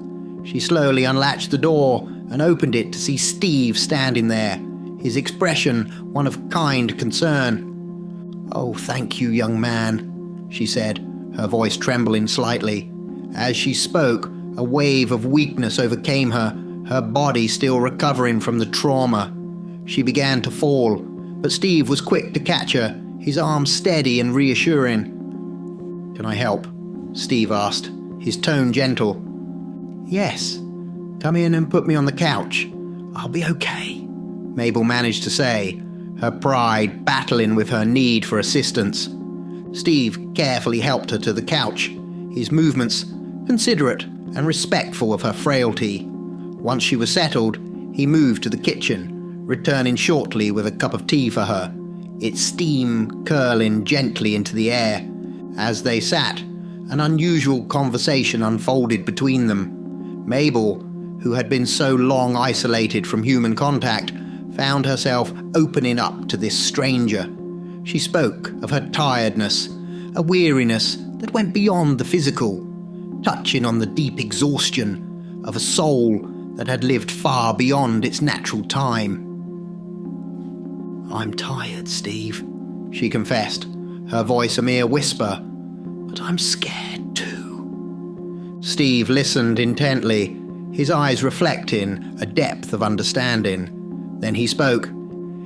She slowly unlatched the door and opened it to see Steve standing there, his expression one of kind concern. "Oh, thank you, young man," she said, her voice trembling slightly. As she spoke, a wave of weakness overcame her, her body still recovering from the trauma. She began to fall, but Steve was quick to catch her, his arm steady and reassuring. "Can I help?" Steve asked, his tone gentle. "Yes. Come in and put me on the couch. I'll be okay," Mabel managed to say, her pride battling with her need for assistance. Steve carefully helped her to the couch, his movements considerate and respectful of her frailty. Once she was settled, he moved to the kitchen, returning shortly with a cup of tea for her, its steam curling gently into the air. As they sat, an unusual conversation unfolded between them. Mabel, who had been so long isolated from human contact, found herself opening up to this stranger. She spoke of her tiredness, a weariness that went beyond the physical, touching on the deep exhaustion of a soul that had lived far beyond its natural time. "I'm tired, Steve," she confessed, her voice a mere whisper, "but I'm scared too." Steve listened intently, his eyes reflecting a depth of understanding. Then he spoke.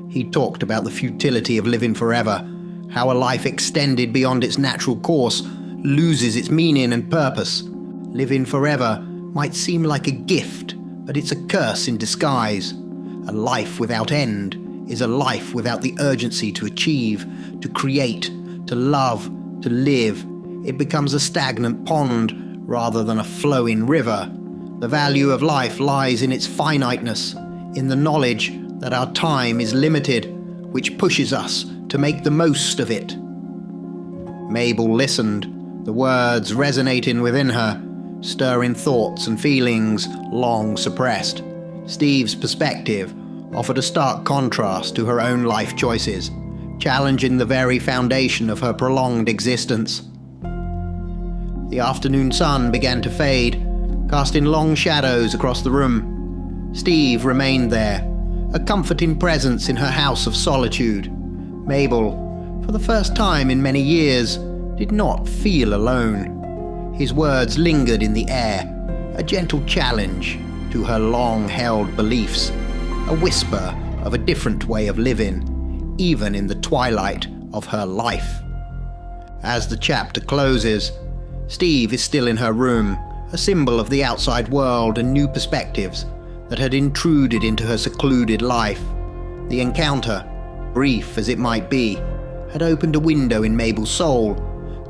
He talked about the futility of living forever, how a life extended beyond its natural course loses its meaning and purpose. Living forever might seem like a gift, but it's a curse in disguise. A life without end is a life without the urgency to achieve, to create, to love, to live. It becomes a stagnant pond rather than a flowing river. The value of life lies in its finiteness, in the knowledge that our time is limited, which pushes us to make the most of it. Mabel listened, the words resonating within her, stirring thoughts and feelings long suppressed. Steve's perspective offered a stark contrast to her own life choices, challenging the very foundation of her prolonged existence. The afternoon sun began to fade, casting long shadows across the room. Steve remained there, a comforting presence in her house of solitude. Mabel, for the first time in many years, did not feel alone. His words lingered in the air, a gentle challenge to her long-held beliefs, a whisper of a different way of living, even in the twilight of her life. As the chapter closes, Steve is still in her room, a symbol of the outside world and new perspectives that had intruded into her secluded life. The encounter, brief as it might be, had opened a window in Mabel's soul,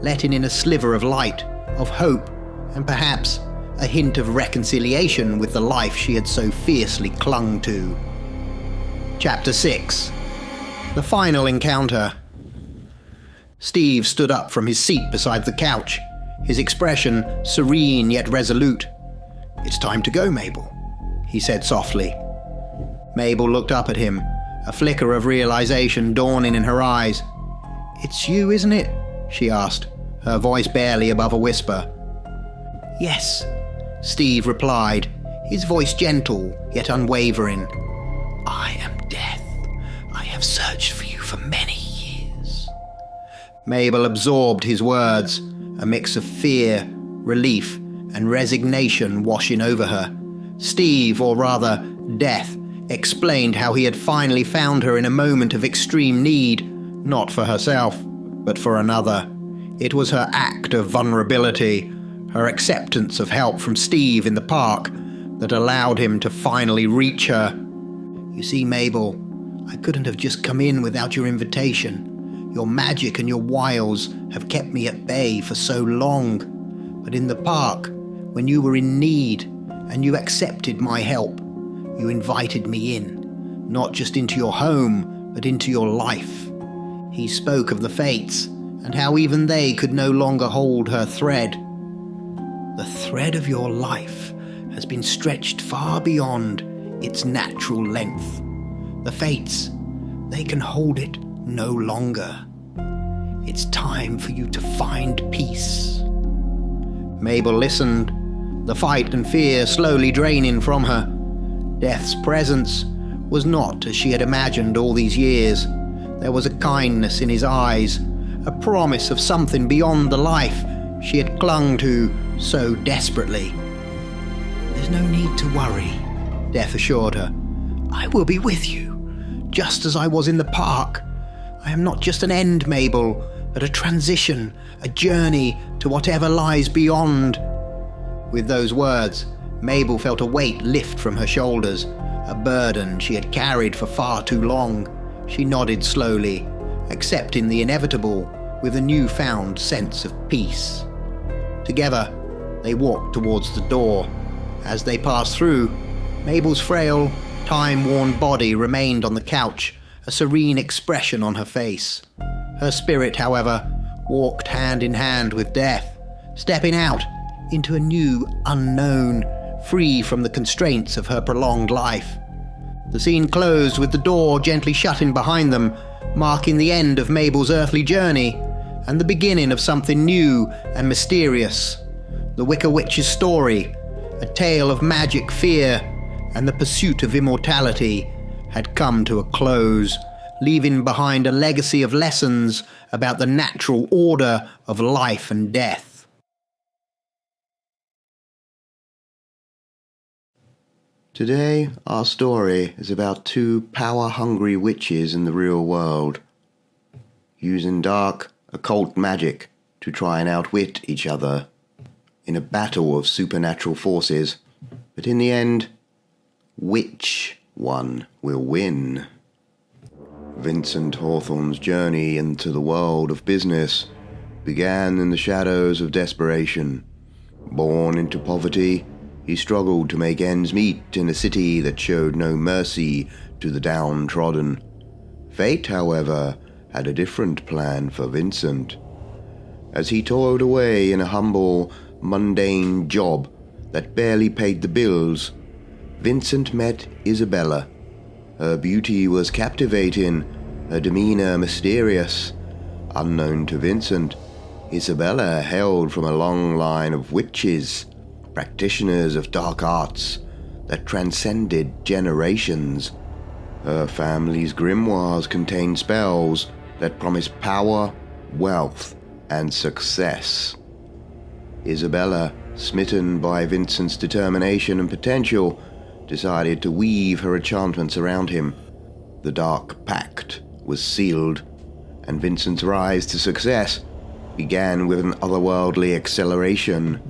letting in a sliver of light, of hope, and perhaps a hint of reconciliation with the life she had so fiercely clung to. Chapter 6. The final encounter. Steve stood up from his seat beside the couch, his expression serene yet resolute. "It's time to go, Mabel," he said softly. Mabel looked up at him, a flicker of realization dawning in her eyes. "It's you, isn't it?" she asked, her voice barely above a whisper. "Yes," Steve replied, his voice gentle yet unwavering. "I am Death. I have searched for you for many years." Mabel absorbed his words, a mix of fear, relief, and resignation washing over her. Steve, or rather, Death, explained how he had finally found her in a moment of extreme need, not for herself, but for another. It was her act of vulnerability, her acceptance of help from Steve in the park, that allowed him to finally reach her. "You see, Mabel, I couldn't have just come in without your invitation. Your magic and your wiles have kept me at bay for so long. But in the park, when you were in need and you accepted my help, you invited me in, not just into your home, but into your life." He spoke of the fates and how even they could no longer hold her thread. "The thread of your life has been stretched far beyond its natural length. The fates, they can hold it no longer. It's time for you to find peace." Mabel listened, the fight and fear slowly draining from her. Death's presence was not as she had imagined all these years. There was a kindness in his eyes, a promise of something beyond the life she had clung to so desperately. "There's no need to worry," Death assured her. "I will be with you, just as I was in the park. I am not just an end, Mabel, but a transition, a journey to whatever lies beyond." With those words, Mabel felt a weight lift from her shoulders, a burden she had carried for far too long. She nodded slowly, accepting the inevitable with a newfound sense of peace. Together, they walked towards the door. As they passed through, Mabel's frail, time-worn body remained on the couch, a serene expression on her face. Her spirit, however, walked hand in hand with Death, stepping out into a new unknown, free from the constraints of her prolonged life. The scene closed with the door gently shutting behind them, marking the end of Mabel's earthly journey and the beginning of something new and mysterious. The Wicker Witch's story, a tale of magic, fear, and the pursuit of immortality, had come to a close, leaving behind a legacy of lessons about the natural order of life and death. Today, our story is about two power-hungry witches in the real world, using dark, occult magic to try and outwit each other in a battle of supernatural forces. But in the end, which one will win? Vincent Hawthorne's journey into the world of business began in the shadows of desperation. Born into poverty, He struggled to make ends meet in a city that showed no mercy to the downtrodden. Fate, however, had a different plan for Vincent. As he toiled away in a humble, mundane job that barely paid the bills, Vincent met Isabella. Her beauty was captivating, her demeanor mysterious. Unknown to Vincent, Isabella hailed from a long line of witches, practitioners of dark arts that transcended generations. Her family's grimoires contained spells that promised power, wealth, and success. Isabella, smitten by Vincent's determination and potential, decided to weave her enchantments around him. The Dark Pact was sealed, and Vincent's rise to success began with an otherworldly acceleration.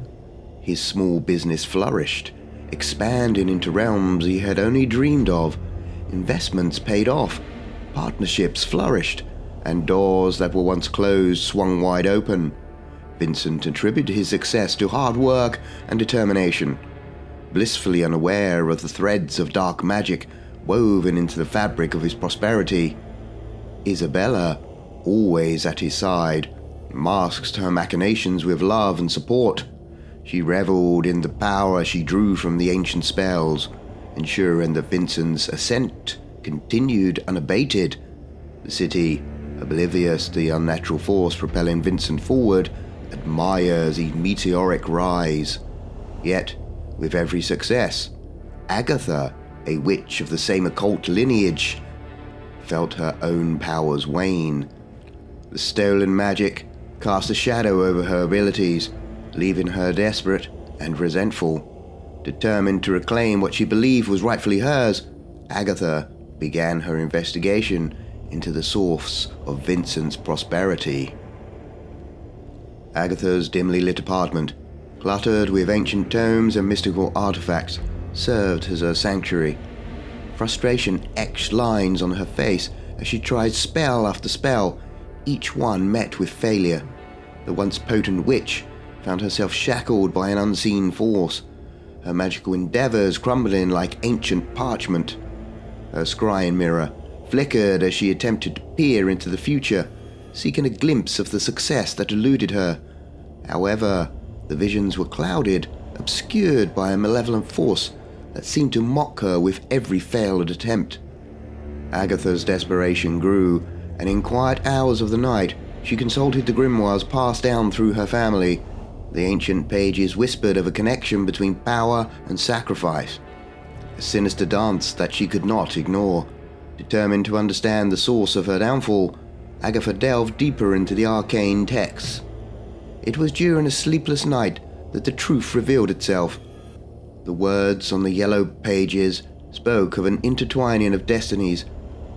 His small business flourished, expanding into realms he had only dreamed of. Investments paid off, partnerships flourished, and doors that were once closed swung wide open. Vincent attributed his success to hard work and determination, blissfully unaware of the threads of dark magic woven into the fabric of his prosperity. Isabella, always at his side, masked her machinations with love and support. She reveled in the power she drew from the ancient spells, ensuring that Vincent's ascent continued unabated. The city, oblivious to the unnatural force propelling Vincent forward, admires his meteoric rise. Yet, with every success, Agatha, a witch of the same occult lineage, felt her own powers wane. The stolen magic cast a shadow over her abilities, leaving her desperate and resentful. Determined to reclaim what she believed was rightfully hers, Agatha began her investigation into the source of Vincent's prosperity. Agatha's dimly lit apartment, cluttered with ancient tomes and mystical artifacts, served as her sanctuary. Frustration etched lines on her face as she tried spell after spell, each one met with failure. The once potent witch found herself shackled by an unseen force, her magical endeavors crumbling like ancient parchment. Her scrying mirror flickered as she attempted to peer into the future, seeking a glimpse of the success that eluded her. However, the visions were clouded, obscured by a malevolent force that seemed to mock her with every failed attempt. Agatha's desperation grew, and in quiet hours of the night, she consulted the grimoires passed down through her family. The ancient pages whispered of a connection between power and sacrifice, a sinister dance that she could not ignore. Determined to understand the source of her downfall, Agatha delved deeper into the arcane texts. It was during a sleepless night that the truth revealed itself. The words on the yellow pages spoke of an intertwining of destinies,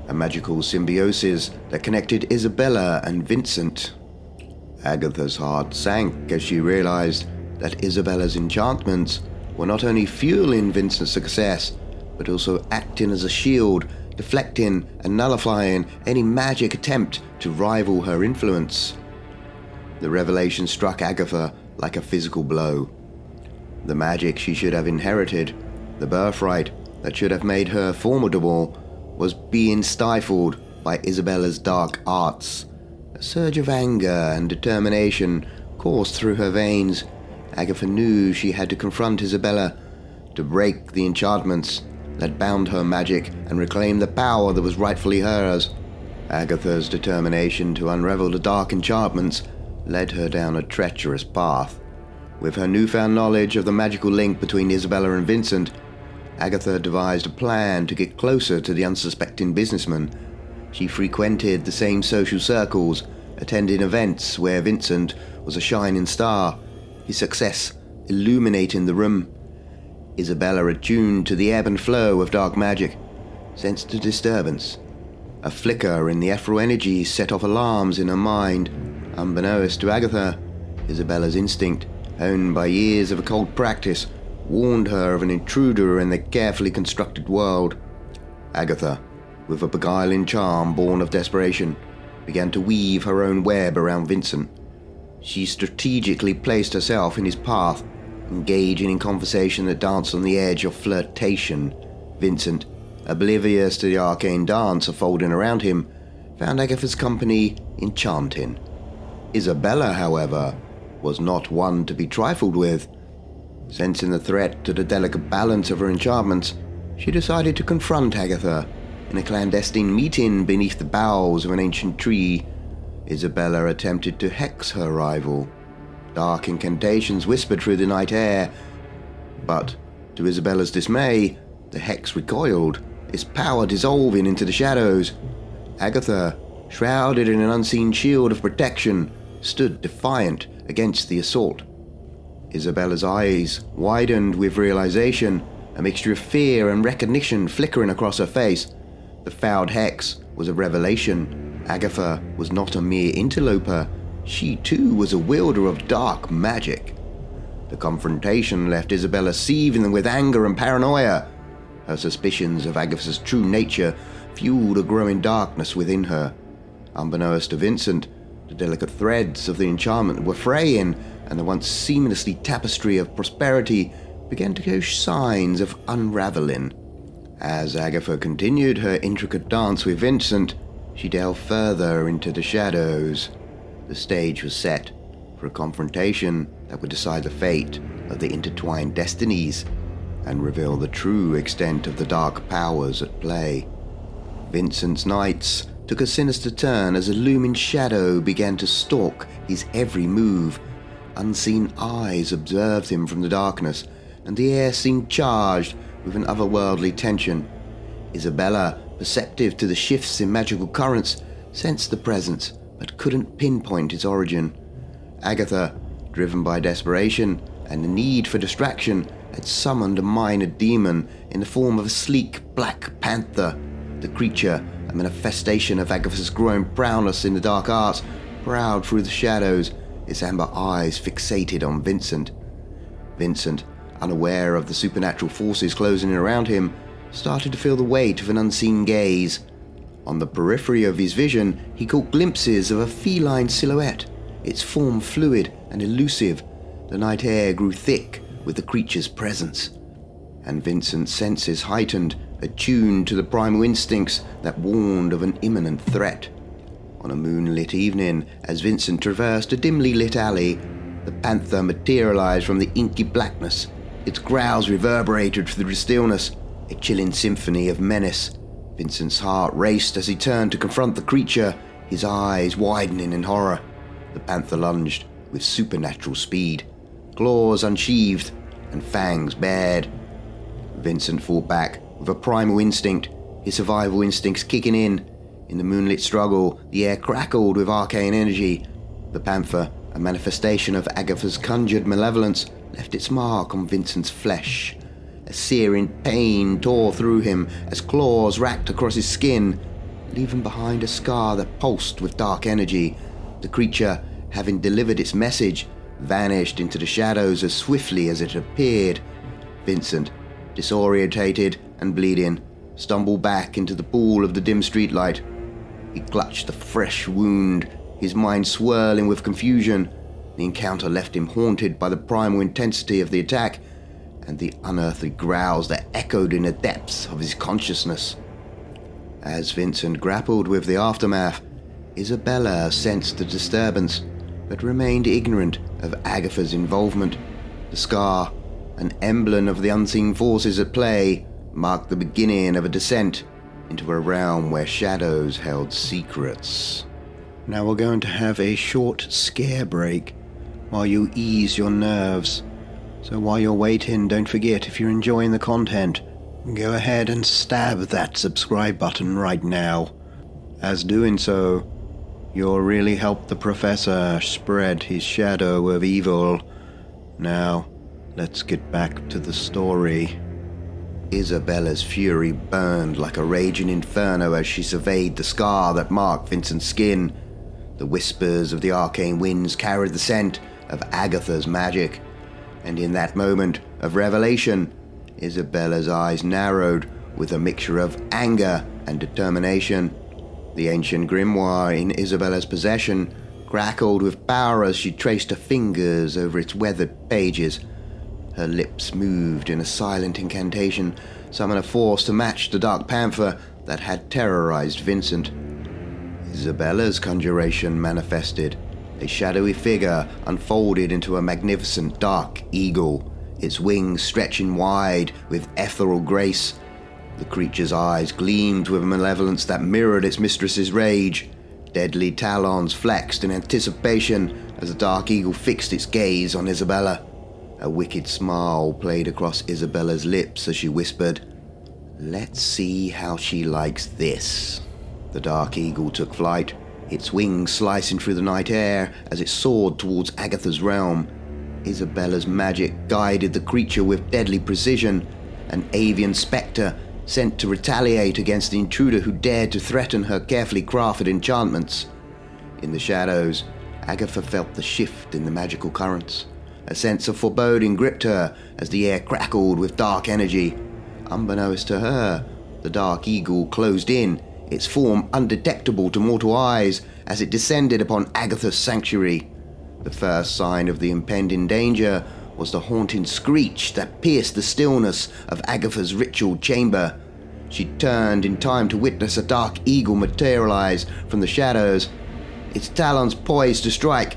a magical symbiosis that connected Isabella and Vincent. Agatha's heart sank as she realized that Isabella's enchantments were not only fueling Vincent's success, but also acting as a shield, deflecting and nullifying any magic attempt to rival her influence. The revelation struck Agatha like a physical blow. The magic she should have inherited, the birthright that should have made her formidable, was being stifled by Isabella's dark arts. A surge of anger and determination coursed through her veins. Agatha knew she had to confront Isabella, to break the enchantments that bound her magic and reclaim the power that was rightfully hers. Agatha's determination to unravel the dark enchantments led her down a treacherous path. With her newfound knowledge of the magical link between Isabella and Vincent, Agatha devised a plan to get closer to the unsuspecting businessman. She frequented the same social circles, attending events where Vincent was a shining star, his success illuminating the room. Isabella, attuned to the ebb and flow of dark magic, sensed a disturbance. A flicker in the ethereal energy set off alarms in her mind. Unbeknownst to Agatha, Isabella's instinct, honed by years of occult practice, warned her of an intruder in the carefully constructed world. Agatha, with a beguiling charm born of desperation, began to weave her own web around Vincent. She strategically placed herself in his path, engaging in conversation that danced on the edge of flirtation. Vincent, oblivious to the arcane dance unfolding around him, found Agatha's company enchanting. Isabella, however, was not one to be trifled with. Sensing the threat to the delicate balance of her enchantments, she decided to confront Agatha. In a clandestine meeting beneath the boughs of an ancient tree, Isabella attempted to hex her rival. Dark incantations whispered through the night air, but to Isabella's dismay, the hex recoiled, its power dissolving into the shadows. Agatha, shrouded in an unseen shield of protection, stood defiant against the assault. Isabella's eyes widened with realization, a mixture of fear and recognition flickering across her face. The fouled hex was a revelation. Agatha was not a mere interloper. She too was a wielder of dark magic. The confrontation left Isabella seething with anger and paranoia. Her suspicions of Agatha's true nature fueled a growing darkness within her. Unbeknownst to Vincent, the delicate threads of the enchantment were fraying, and the once seamlessly tapestry of prosperity began to show signs of unraveling. As Agatha continued her intricate dance with Vincent, she delved further into the shadows. The stage was set for a confrontation that would decide the fate of the intertwined destinies and reveal the true extent of the dark powers at play. Vincent's nights took a sinister turn as a looming shadow began to stalk his every move. Unseen eyes observed him from the darkness, and the air seemed charged with an otherworldly tension. Isabella, perceptive to the shifts in magical currents, sensed the presence, but couldn't pinpoint its origin. Agatha, driven by desperation and the need for distraction, had summoned a minor demon in the form of a sleek black panther. The creature, a manifestation of Agatha's growing prowess in the dark arts, prowled through the shadows, its amber eyes fixated on Vincent. Vincent, unaware of the supernatural forces closing in around him, started to feel the weight of an unseen gaze. On the periphery of his vision, he caught glimpses of a feline silhouette, its form fluid and elusive. The night air grew thick with the creature's presence, and Vincent's senses heightened, attuned to the primal instincts that warned of an imminent threat. On a moonlit evening, as Vincent traversed a dimly lit alley, the panther materialized from the inky blackness. Its growls reverberated through the stillness, a chilling symphony of menace. Vincent's heart raced as he turned to confront the creature, his eyes widening in horror. The panther lunged with supernatural speed, claws unsheathed and fangs bared. Vincent fought back with a primal instinct, his survival instincts kicking in. In the moonlit struggle, the air crackled with arcane energy. The panther, a manifestation of Agatha's conjured malevolence, left its mark on Vincent's flesh. A searing pain tore through him as claws racked across his skin, leaving behind a scar that pulsed with dark energy. The creature, having delivered its message, vanished into the shadows as swiftly as it appeared. Vincent, disorientated and bleeding, stumbled back into the pool of the dim streetlight. He clutched the fresh wound, his mind swirling with confusion. The encounter left him haunted by the primal intensity of the attack and the unearthly growls that echoed in the depths of his consciousness. As Vincent grappled with the aftermath, Isabella sensed the disturbance, but remained ignorant of Agatha's involvement. The scar, an emblem of the unseen forces at play, marked the beginning of a descent into a realm where shadows held secrets. Now we're going to have a short scare break while you ease your nerves. So while you're waiting, don't forget, if you're enjoying the content, go ahead and stab that subscribe button right now. As doing so, you'll really help the professor spread his shadow of evil. Now, let's get back to the story. Isabella's fury burned like a raging inferno as she surveyed the scar that marked Vincent's skin. The whispers of the arcane winds carried the scent of Agatha's magic, and in that moment of revelation, Isabella's eyes narrowed with a mixture of anger and determination. The ancient grimoire in Isabella's possession crackled with power as she traced her fingers over its weathered pages. Her lips moved in a silent incantation, summoning a force to match the Dark Panther that had terrorized Vincent. Isabella's conjuration manifested. A shadowy figure unfolded into a magnificent dark eagle, its wings stretching wide with ethereal grace. The creature's eyes gleamed with a malevolence that mirrored its mistress's rage. Deadly talons flexed in anticipation as the dark eagle fixed its gaze on Isabella. A wicked smile played across Isabella's lips as she whispered, "Let's see how she likes this." The dark eagle took flight, its wings slicing through the night air as it soared towards Agatha's realm. Isabella's magic guided the creature with deadly precision, an avian spectre sent to retaliate against the intruder who dared to threaten her carefully crafted enchantments. In the shadows, Agatha felt the shift in the magical currents. A sense of foreboding gripped her as the air crackled with dark energy. Unbeknownst to her, the dark eagle closed in, its form undetectable to mortal eyes as it descended upon Agatha's sanctuary. The first sign of the impending danger was the haunting screech that pierced the stillness of Agatha's ritual chamber. She turned in time to witness a dark eagle materialize from the shadows, its talons poised to strike.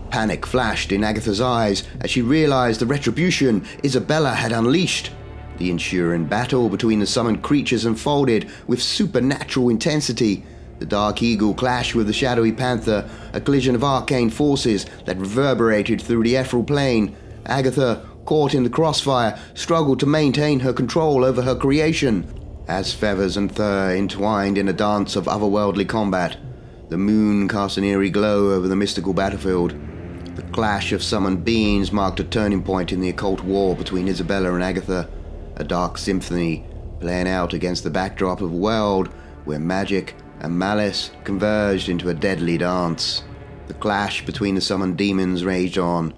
Panic flashed in Agatha's eyes as she realized the retribution Isabella had unleashed. The ensuing battle between the summoned creatures unfolded with supernatural intensity. The dark eagle clashed with the shadowy panther, a collision of arcane forces that reverberated through the ethereal plane. Agatha, caught in the crossfire, struggled to maintain her control over her creation. As feathers and fur entwined in a dance of otherworldly combat, the moon cast an eerie glow over the mystical battlefield. The clash of summoned beings marked a turning point in the occult war between Isabella and Agatha, a dark symphony playing out against the backdrop of a world where magic and malice converged into a deadly dance. The clash between the summoned demons raged on,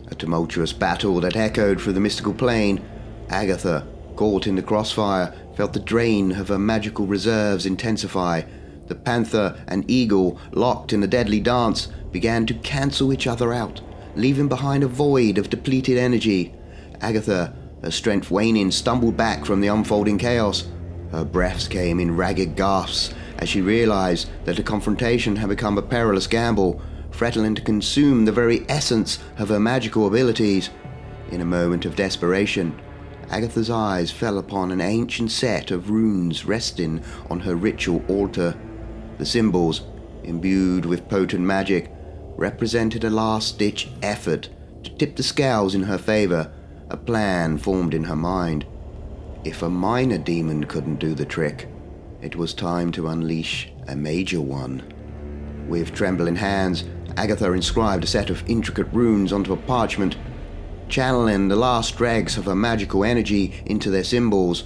a tumultuous battle that echoed through the mystical plane. Agatha, caught in the crossfire, felt the drain of her magical reserves intensify. The panther and eagle, locked in a deadly dance, began to cancel each other out, leaving behind a void of depleted energy. Agatha, her strength waning, stumbled back from the unfolding chaos. Her breaths came in ragged gasps as she realized that the confrontation had become a perilous gamble, threatening to consume the very essence of her magical abilities. In a moment of desperation, Agatha's eyes fell upon an ancient set of runes resting on her ritual altar. The symbols, imbued with potent magic, represented a last-ditch effort to tip the scales in her favor. A plan formed in her mind. If a minor demon couldn't do the trick, it was time to unleash a major one. With trembling hands, Agatha inscribed a set of intricate runes onto a parchment, channeling the last dregs of her magical energy into their symbols.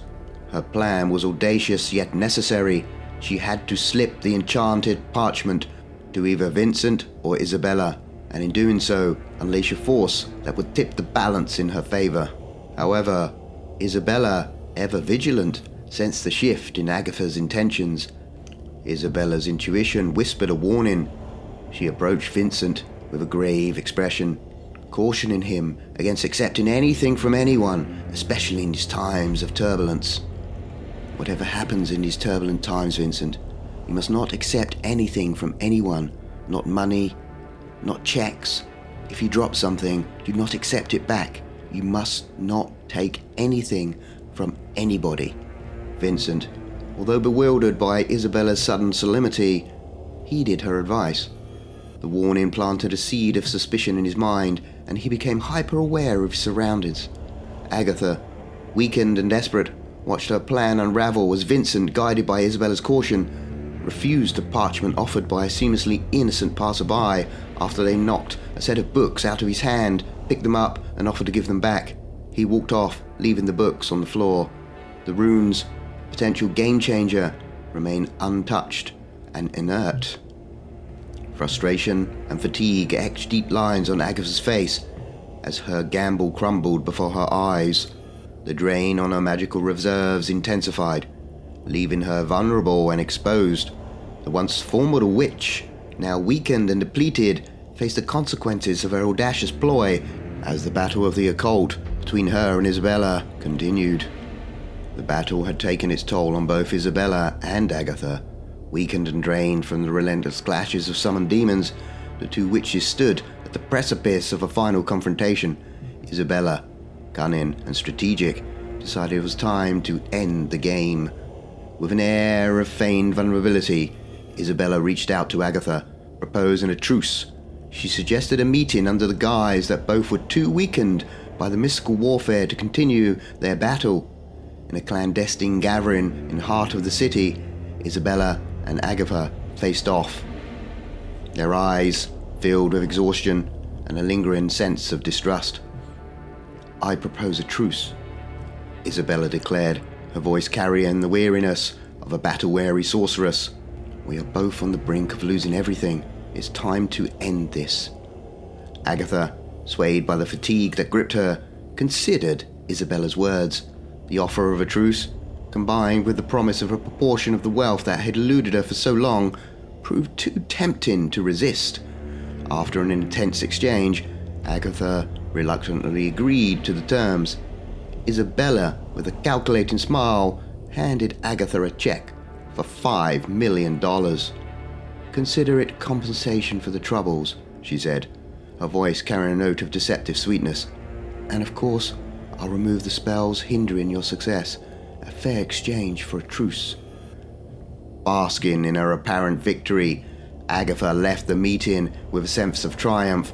Her plan was audacious yet necessary. She had to slip the enchanted parchment to either Vincent or Isabella, and in doing so, unleash a force that would tip the balance in her favor. However, Isabella, ever vigilant, sensed the shift in Agatha's intentions. Isabella's intuition whispered a warning. She approached Vincent with a grave expression, cautioning him against accepting anything from anyone, especially in these times of turbulence. Whatever happens in these turbulent times, Vincent, you must not accept anything from anyone, not money, not checks. If you drop something, do not accept it back. You must not take anything from anybody. Vincent, although bewildered by Isabella's sudden solemnity, heeded her advice. The warning planted a seed of suspicion in his mind, and he became hyper-aware of his surroundings. Agatha, weakened and desperate, watched her plan unravel as Vincent, guided by Isabella's caution, refused the parchment offered by a seemingly innocent passerby after they knocked a set of books out of his hand, picked them up, and offered to give them back. He walked off, leaving the books on the floor. The runes, potential game-changer, remained untouched and inert. Frustration and fatigue etched deep lines on Agatha's face as her gamble crumbled before her eyes. The drain on her magical reserves intensified, leaving her vulnerable and exposed. The once formidable witch, now weakened and depleted, faced the consequences of her audacious ploy as the battle of the occult between her and Isabella continued. The battle had taken its toll on both Isabella and Agatha. Weakened and drained from the relentless clashes of summoned demons, the two witches stood at the precipice of a final confrontation. Isabella, cunning and strategic, decided it was time to end the game. With an air of feigned vulnerability, Isabella reached out to Agatha, proposing a truce. She suggested a meeting under the guise that both were too weakened by the mystical warfare to continue their battle. In a clandestine gathering in the heart of the city, Isabella and Agatha faced off, their eyes filled with exhaustion and a lingering sense of distrust. "I propose a truce," Isabella declared, her voice carrying the weariness of a battle-weary sorceress. "We are both on the brink of losing everything. It's time to end this." Agatha, swayed by the fatigue that gripped her, considered Isabella's words. The offer of a truce, combined with the promise of a proportion of the wealth that had eluded her for so long, proved too tempting to resist. After an intense exchange, Agatha reluctantly agreed to the terms. Isabella, with a calculating smile, handed Agatha a check for $5 million. "Consider it compensation for the troubles," she said, her voice carrying a note of deceptive sweetness. "And of course, I'll remove the spells hindering your success, a fair exchange for a truce." Basking in her apparent victory, Agatha left the meeting with a sense of triumph.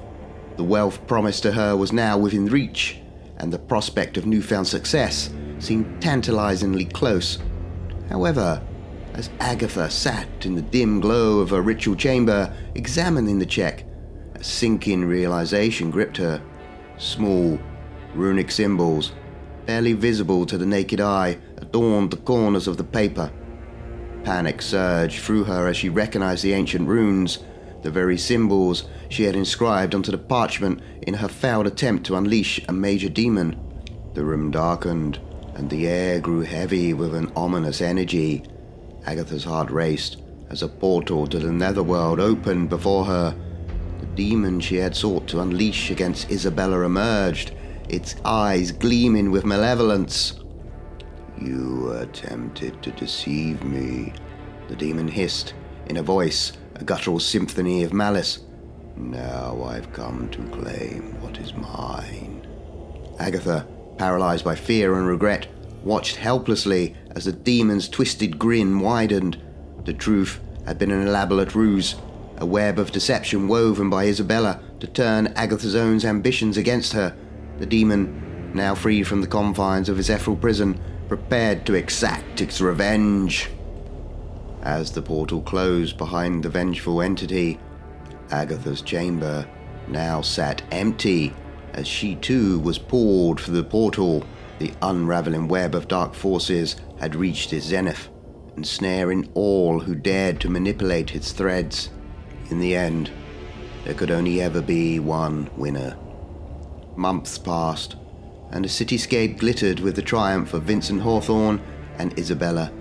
The wealth promised to her was now within reach, and the prospect of newfound success seemed tantalizingly close. However, as Agatha sat in the dim glow of her ritual chamber, examining the check, a sinking realization gripped her. Small, runic symbols, barely visible to the naked eye, adorned the corners of the paper. Panic surged through her as she recognized the ancient runes, the very symbols she had inscribed onto the parchment in her failed attempt to unleash a major demon. The room darkened, and the air grew heavy with an ominous energy. Agatha's heart raced as a portal to the netherworld opened before her. The demon she had sought to unleash against Isabella emerged, its eyes gleaming with malevolence. "You attempted to deceive me," the demon hissed, in a voice a guttural symphony of malice. "Now I've come to claim what is mine." Agatha, paralyzed by fear and regret, watched helplessly as the demon's twisted grin widened. The truth had been an elaborate ruse, a web of deception woven by Isabella to turn Agatha's own ambitions against her. The demon, now freed from the confines of his ethereal prison, prepared to exact its revenge. As the portal closed behind the vengeful entity, Agatha's chamber now sat empty as she too was pulled through the portal. The unraveling web of dark forces had reached its zenith, ensnaring all who dared to manipulate its threads. In the end, there could only ever be one winner. Months passed, and the cityscape glittered with the triumph of Vincent Hawthorne and Isabella.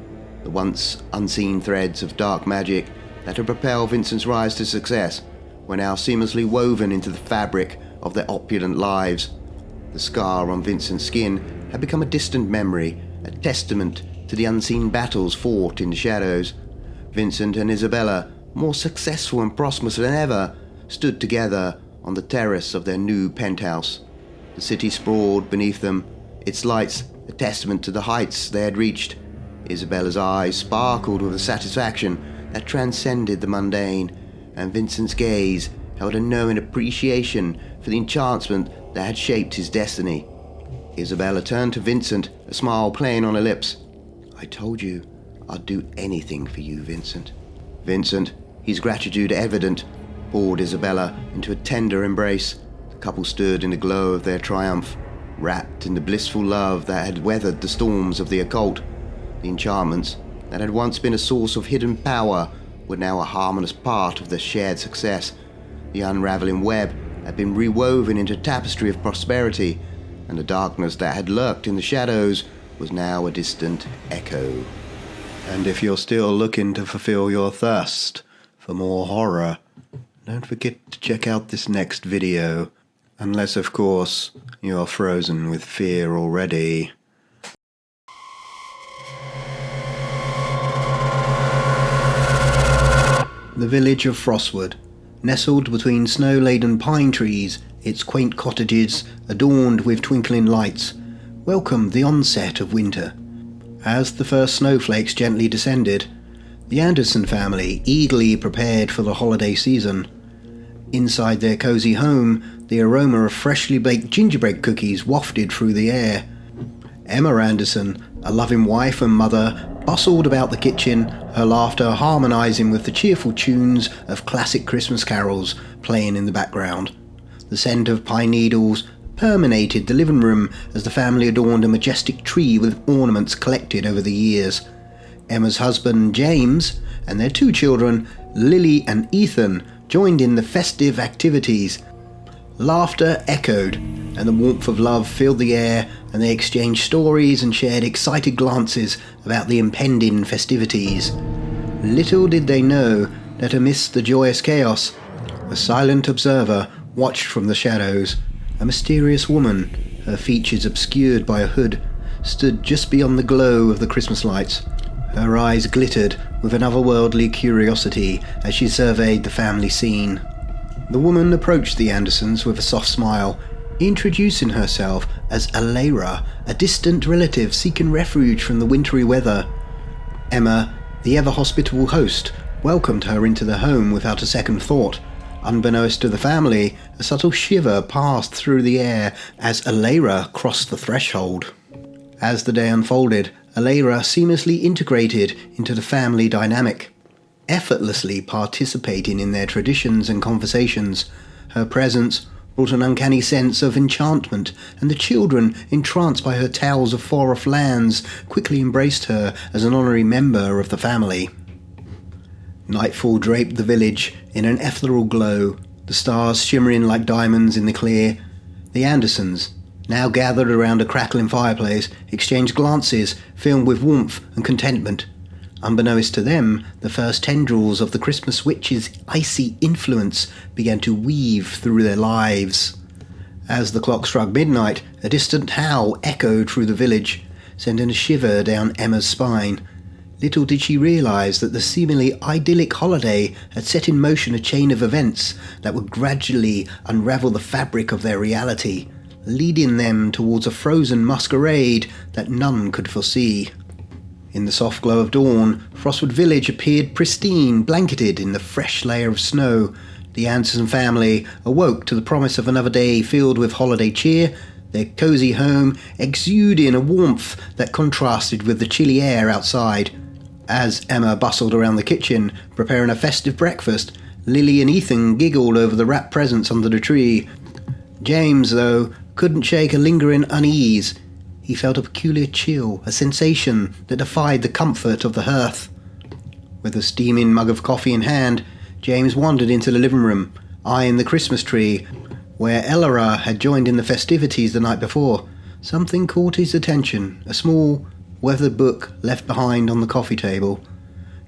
The once unseen threads of dark magic that had propelled Vincent's rise to success were now seamlessly woven into the fabric of their opulent lives. The scar on Vincent's skin had become a distant memory, a testament to the unseen battles fought in the shadows. Vincent and Isabella, more successful and prosperous than ever, stood together on the terrace of their new penthouse. The city sprawled beneath them, its lights a testament to the heights they had reached. Isabella's eyes sparkled with a satisfaction that transcended the mundane, and Vincent's gaze held a knowing appreciation for the enchantment that had shaped his destiny. Isabella turned to Vincent, a smile playing on her lips. "I told you I'd do anything for you, Vincent." Vincent, his gratitude evident, pulled Isabella into a tender embrace. The couple stood in the glow of their triumph, wrapped in the blissful love that had weathered the storms of the occult. The enchantments that had once been a source of hidden power were now a harmonious part of their shared success. The unraveling web had been rewoven into a tapestry of prosperity, and the darkness that had lurked in the shadows was now a distant echo. And if you're still looking to fulfill your thirst for more horror, don't forget to check out this next video. Unless, of course, you are frozen with fear already. The village of Frostwood, nestled between snow-laden pine trees, its quaint cottages adorned with twinkling lights, welcomed the onset of winter. As the first snowflakes gently descended, the Anderson family eagerly prepared for the holiday season. Inside their cosy home, the aroma of freshly baked gingerbread cookies wafted through the air. Emma Anderson, a loving wife and mother, bustled about the kitchen, her laughter harmonizing with the cheerful tunes of classic Christmas carols playing in the background. The scent of pine needles permeated the living room as the family adorned a majestic tree with ornaments collected over the years. Emma's husband, James, and their two children, Lily and Ethan, joined in the festive activities. Laughter echoed, and the warmth of love filled the air, and they exchanged stories and shared excited glances about the impending festivities. Little did they know that amidst the joyous chaos, a silent observer watched from the shadows. A mysterious woman, her features obscured by a hood, stood just beyond the glow of the Christmas lights. Her eyes glittered with an otherworldly curiosity as she surveyed the family scene. The woman approached the Andersons with a soft smile, introducing herself as Alara, a distant relative seeking refuge from the wintry weather. Emma, the ever-hospitable host, welcomed her into the home without a second thought. Unbeknownst to the family, a subtle shiver passed through the air as Alara crossed the threshold. As the day unfolded, Alara seamlessly integrated into the family dynamic, effortlessly participating in their traditions and conversations. Her presence brought an uncanny sense of enchantment, and the children, entranced by her tales of far-off lands, quickly embraced her as an honorary member of the family. Nightfall draped the village in an ethereal glow, the stars shimmering like diamonds in the clear. The Andersons, now gathered around a crackling fireplace, exchanged glances filled with warmth and contentment. Unbeknownst to them, the first tendrils of the Christmas witch's icy influence began to weave through their lives. As the clock struck midnight, a distant howl echoed through the village, sending a shiver down Emma's spine. Little did she realize that the seemingly idyllic holiday had set in motion a chain of events that would gradually unravel the fabric of their reality, leading them towards a frozen masquerade that none could foresee. In the soft glow of dawn, Frostwood Village appeared pristine, blanketed in the fresh layer of snow. The Anderson family awoke to the promise of another day filled with holiday cheer, their cosy home exuding a warmth that contrasted with the chilly air outside. As Emma bustled around the kitchen, preparing a festive breakfast, Lily and Ethan giggled over the wrapped presents under the tree. James, though, couldn't shake a lingering unease. He felt a peculiar chill, a sensation that defied the comfort of the hearth. With a steaming mug of coffee in hand, James wandered into the living room, eyeing the Christmas tree, where Alara had joined in the festivities the night before. Something caught his attention, a small, weathered book left behind on the coffee table.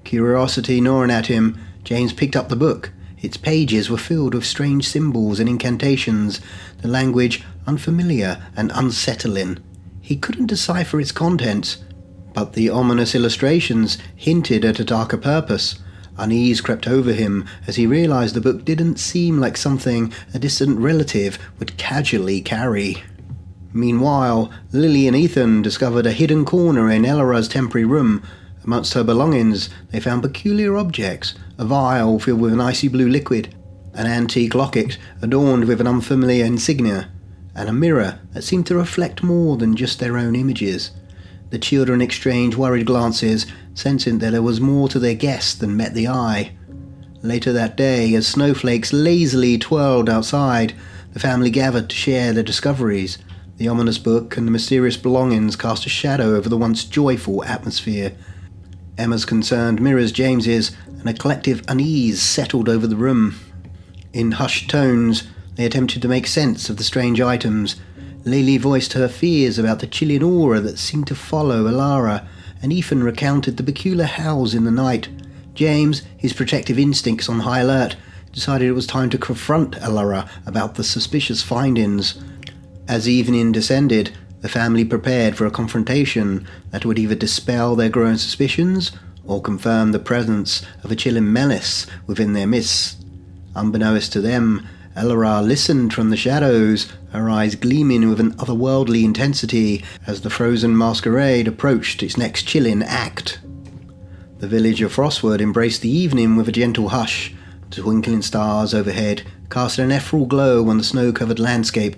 Curiosity gnawing at him, James picked up the book. Its pages were filled with strange symbols and incantations, the language unfamiliar and unsettling. He couldn't decipher its contents, but the ominous illustrations hinted at a darker purpose. Unease crept over him as he realized the book didn't seem like something a distant relative would casually carry. Meanwhile, Lily and Ethan discovered a hidden corner in Alara's temporary room. Amongst her belongings, they found peculiar objects, a vial filled with an icy blue liquid, an antique locket adorned with an unfamiliar insignia, and a mirror that seemed to reflect more than just their own images. The children exchanged worried glances, sensing that there was more to their guess than met the eye. Later that day, as snowflakes lazily twirled outside, the family gathered to share their discoveries. The ominous book and the mysterious belongings cast a shadow over the once joyful atmosphere. Emma's concern mirrors James's, and a collective unease settled over the room. In hushed tones, they attempted to make sense of the strange items. Lily voiced her fears about the chilling aura that seemed to follow Alara, and Ethan recounted the peculiar howls in the night. James, his protective instincts on high alert, decided it was time to confront Elara about the suspicious findings. As evening descended, the family prepared for a confrontation that would either dispel their growing suspicions or confirm the presence of a chilling menace within their midst. Unbeknownst to them, Elara listened from the shadows, her eyes gleaming with an otherworldly intensity as the frozen masquerade approached its next chilling act. The village of Frostwood embraced the evening with a gentle hush. The twinkling stars overhead cast an ethereal glow on the snow-covered landscape.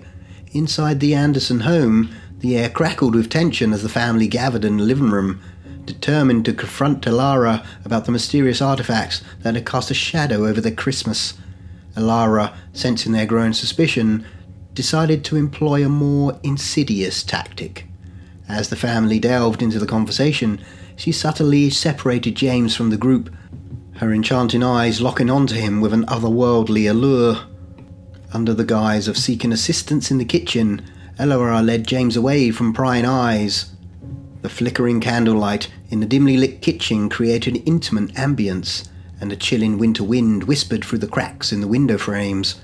Inside the Anderson home, the air crackled with tension as the family gathered in the living room, determined to confront Elara about the mysterious artifacts that had cast a shadow over their Christmas. Elara, sensing their growing suspicion, decided to employ a more insidious tactic. As the family delved into the conversation, she subtly separated James from the group, her enchanting eyes locking onto him with an otherworldly allure. Under the guise of seeking assistance in the kitchen, Elara led James away from prying eyes. The flickering candlelight in the dimly lit kitchen created an intimate ambience, and a chilling winter wind whispered through the cracks in the window frames.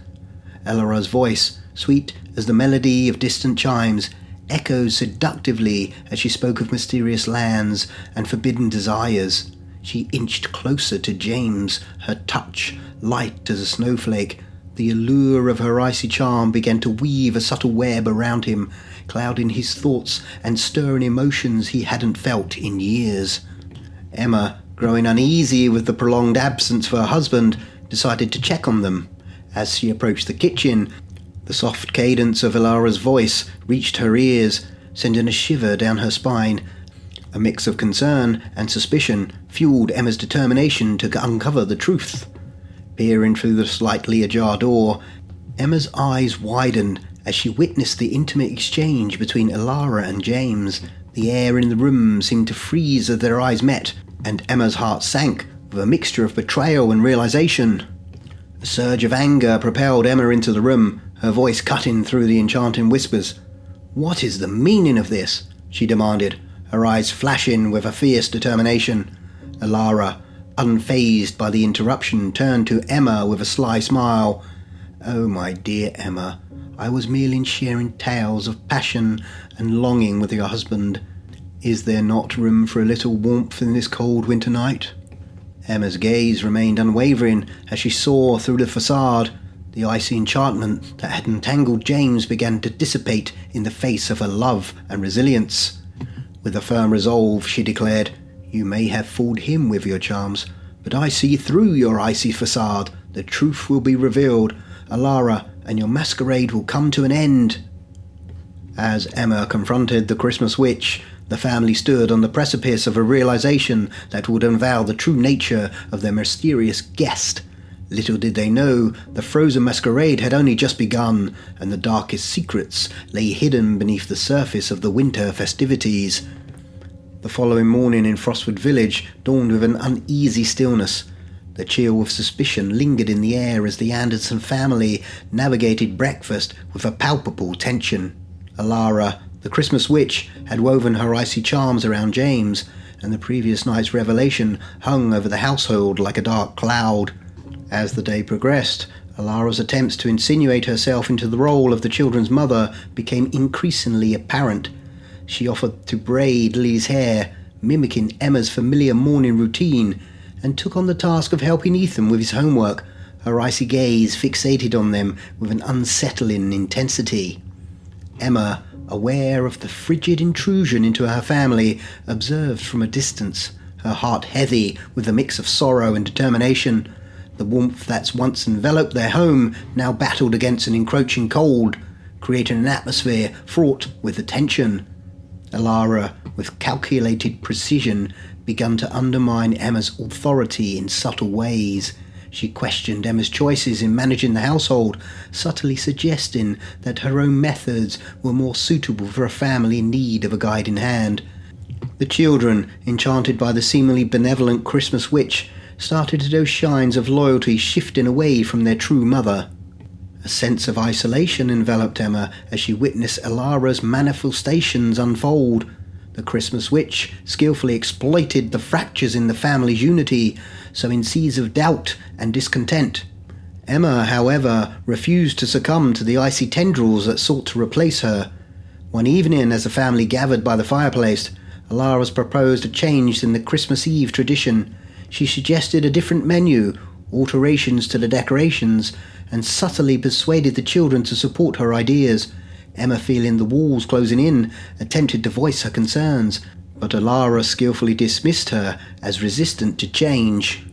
Elara's voice, sweet as the melody of distant chimes, echoed seductively as she spoke of mysterious lands and forbidden desires. She inched closer to James, her touch light as a snowflake. The allure of her icy charm began to weave a subtle web around him, clouding his thoughts and stirring emotions he hadn't felt in years. Emma, growing uneasy with the prolonged absence of her husband, decided to check on them. As she approached the kitchen, the soft cadence of Elara's voice reached her ears, sending a shiver down her spine. A mix of concern and suspicion fueled Emma's determination to uncover the truth. Peering through the slightly ajar door, Emma's eyes widened as she witnessed the intimate exchange between Elara and James. The air in the room seemed to freeze as their eyes met, and Emma's heart sank with a mixture of betrayal and realization. A surge of anger propelled Emma into the room, her voice cutting through the enchanting whispers. "What is the meaning of this?" she demanded, her eyes flashing with a fierce determination. Elara, unfazed by the interruption, turned to Emma with a sly smile. "Oh, my dear Emma, I was merely sharing tales of passion and longing with your husband. Is there not room for a little warmth in this cold winter night?" Emma's gaze remained unwavering as she saw through the facade. The icy enchantment that had entangled James began to dissipate in the face of her love and resilience. With a firm resolve, she declared, "You may have fooled him with your charms, but I see through your icy facade. The truth will be revealed, Elara, and your masquerade will come to an end." As Emma confronted the Christmas witch, the family stood on the precipice of a realization that would unveil the true nature of their mysterious guest. Little did they know, the frozen masquerade had only just begun, and the darkest secrets lay hidden beneath the surface of the winter festivities. The following morning in Frostwood Village dawned with an uneasy stillness. The chill of suspicion lingered in the air as the Anderson family navigated breakfast with a palpable tension. Elara, the Christmas witch, had woven her icy charms around James, and the previous night's revelation hung over the household like a dark cloud. As the day progressed, Elara's attempts to insinuate herself into the role of the children's mother became increasingly apparent. She offered to braid Lily's hair, mimicking Emma's familiar morning routine, and took on the task of helping Ethan with his homework, her icy gaze fixated on them with an unsettling intensity. Emma, aware of the frigid intrusion into her family, observed from a distance, her heart heavy with a mix of sorrow and determination. The warmth that once enveloped their home now battled against an encroaching cold, creating an atmosphere fraught with tension. Elara, with calculated precision, began to undermine Emma's authority in subtle ways. She questioned Emma's choices in managing the household, subtly suggesting that her own methods were more suitable for a family in need of a guiding hand. The children, enchanted by the seemingly benevolent Christmas witch, started to notice signs of loyalty shifting away from their true mother. A sense of isolation enveloped Emma as she witnessed Elara's manifestations unfold. The Christmas witch skillfully exploited the fractures in the family's unity, sowing seeds of doubt and discontent. Emma, however, refused to succumb to the icy tendrils that sought to replace her. One evening, as the family gathered by the fireplace, Alara's proposed a change in the Christmas Eve tradition. She suggested a different menu, alterations to the decorations, and subtly persuaded the children to support her ideas. Emma, feeling the walls closing in, attempted to voice her concerns, but Alara skillfully dismissed her as resistant to change.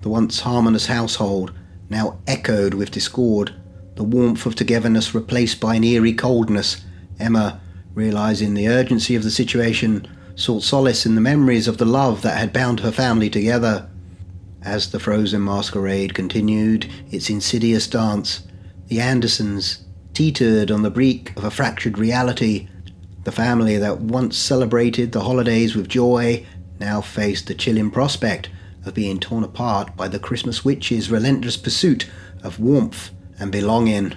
The once harmonious household now echoed with discord, the warmth of togetherness replaced by an eerie coldness. Emma, realizing the urgency of the situation, sought solace in the memories of the love that had bound her family together. As the frozen masquerade continued its insidious dance, the Andersons teetered on the brink of a fractured reality. The family that once celebrated the holidays with joy now faced the chilling prospect of being torn apart by the Christmas witch's relentless pursuit of warmth and belonging.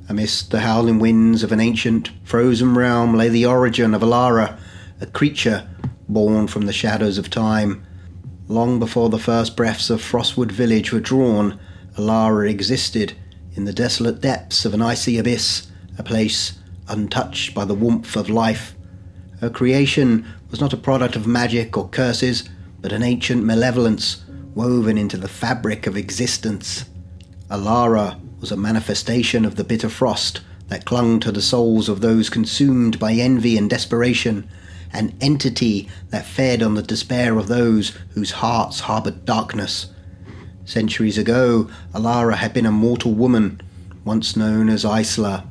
Amidst the howling winds of an ancient, frozen realm lay the origin of Alara, a creature born from the shadows of time. Long before the first breaths of Frostwood Village were drawn, Alara existed in the desolate depths of an icy abyss, a place untouched by the warmth of life. Her creation was not a product of magic or curses, but an ancient malevolence woven into the fabric of existence. Alara was a manifestation of the bitter frost that clung to the souls of those consumed by envy and desperation, an entity that fed on the despair of those whose hearts harbored darkness. Centuries ago, Alara had been a mortal woman, once known as Isla.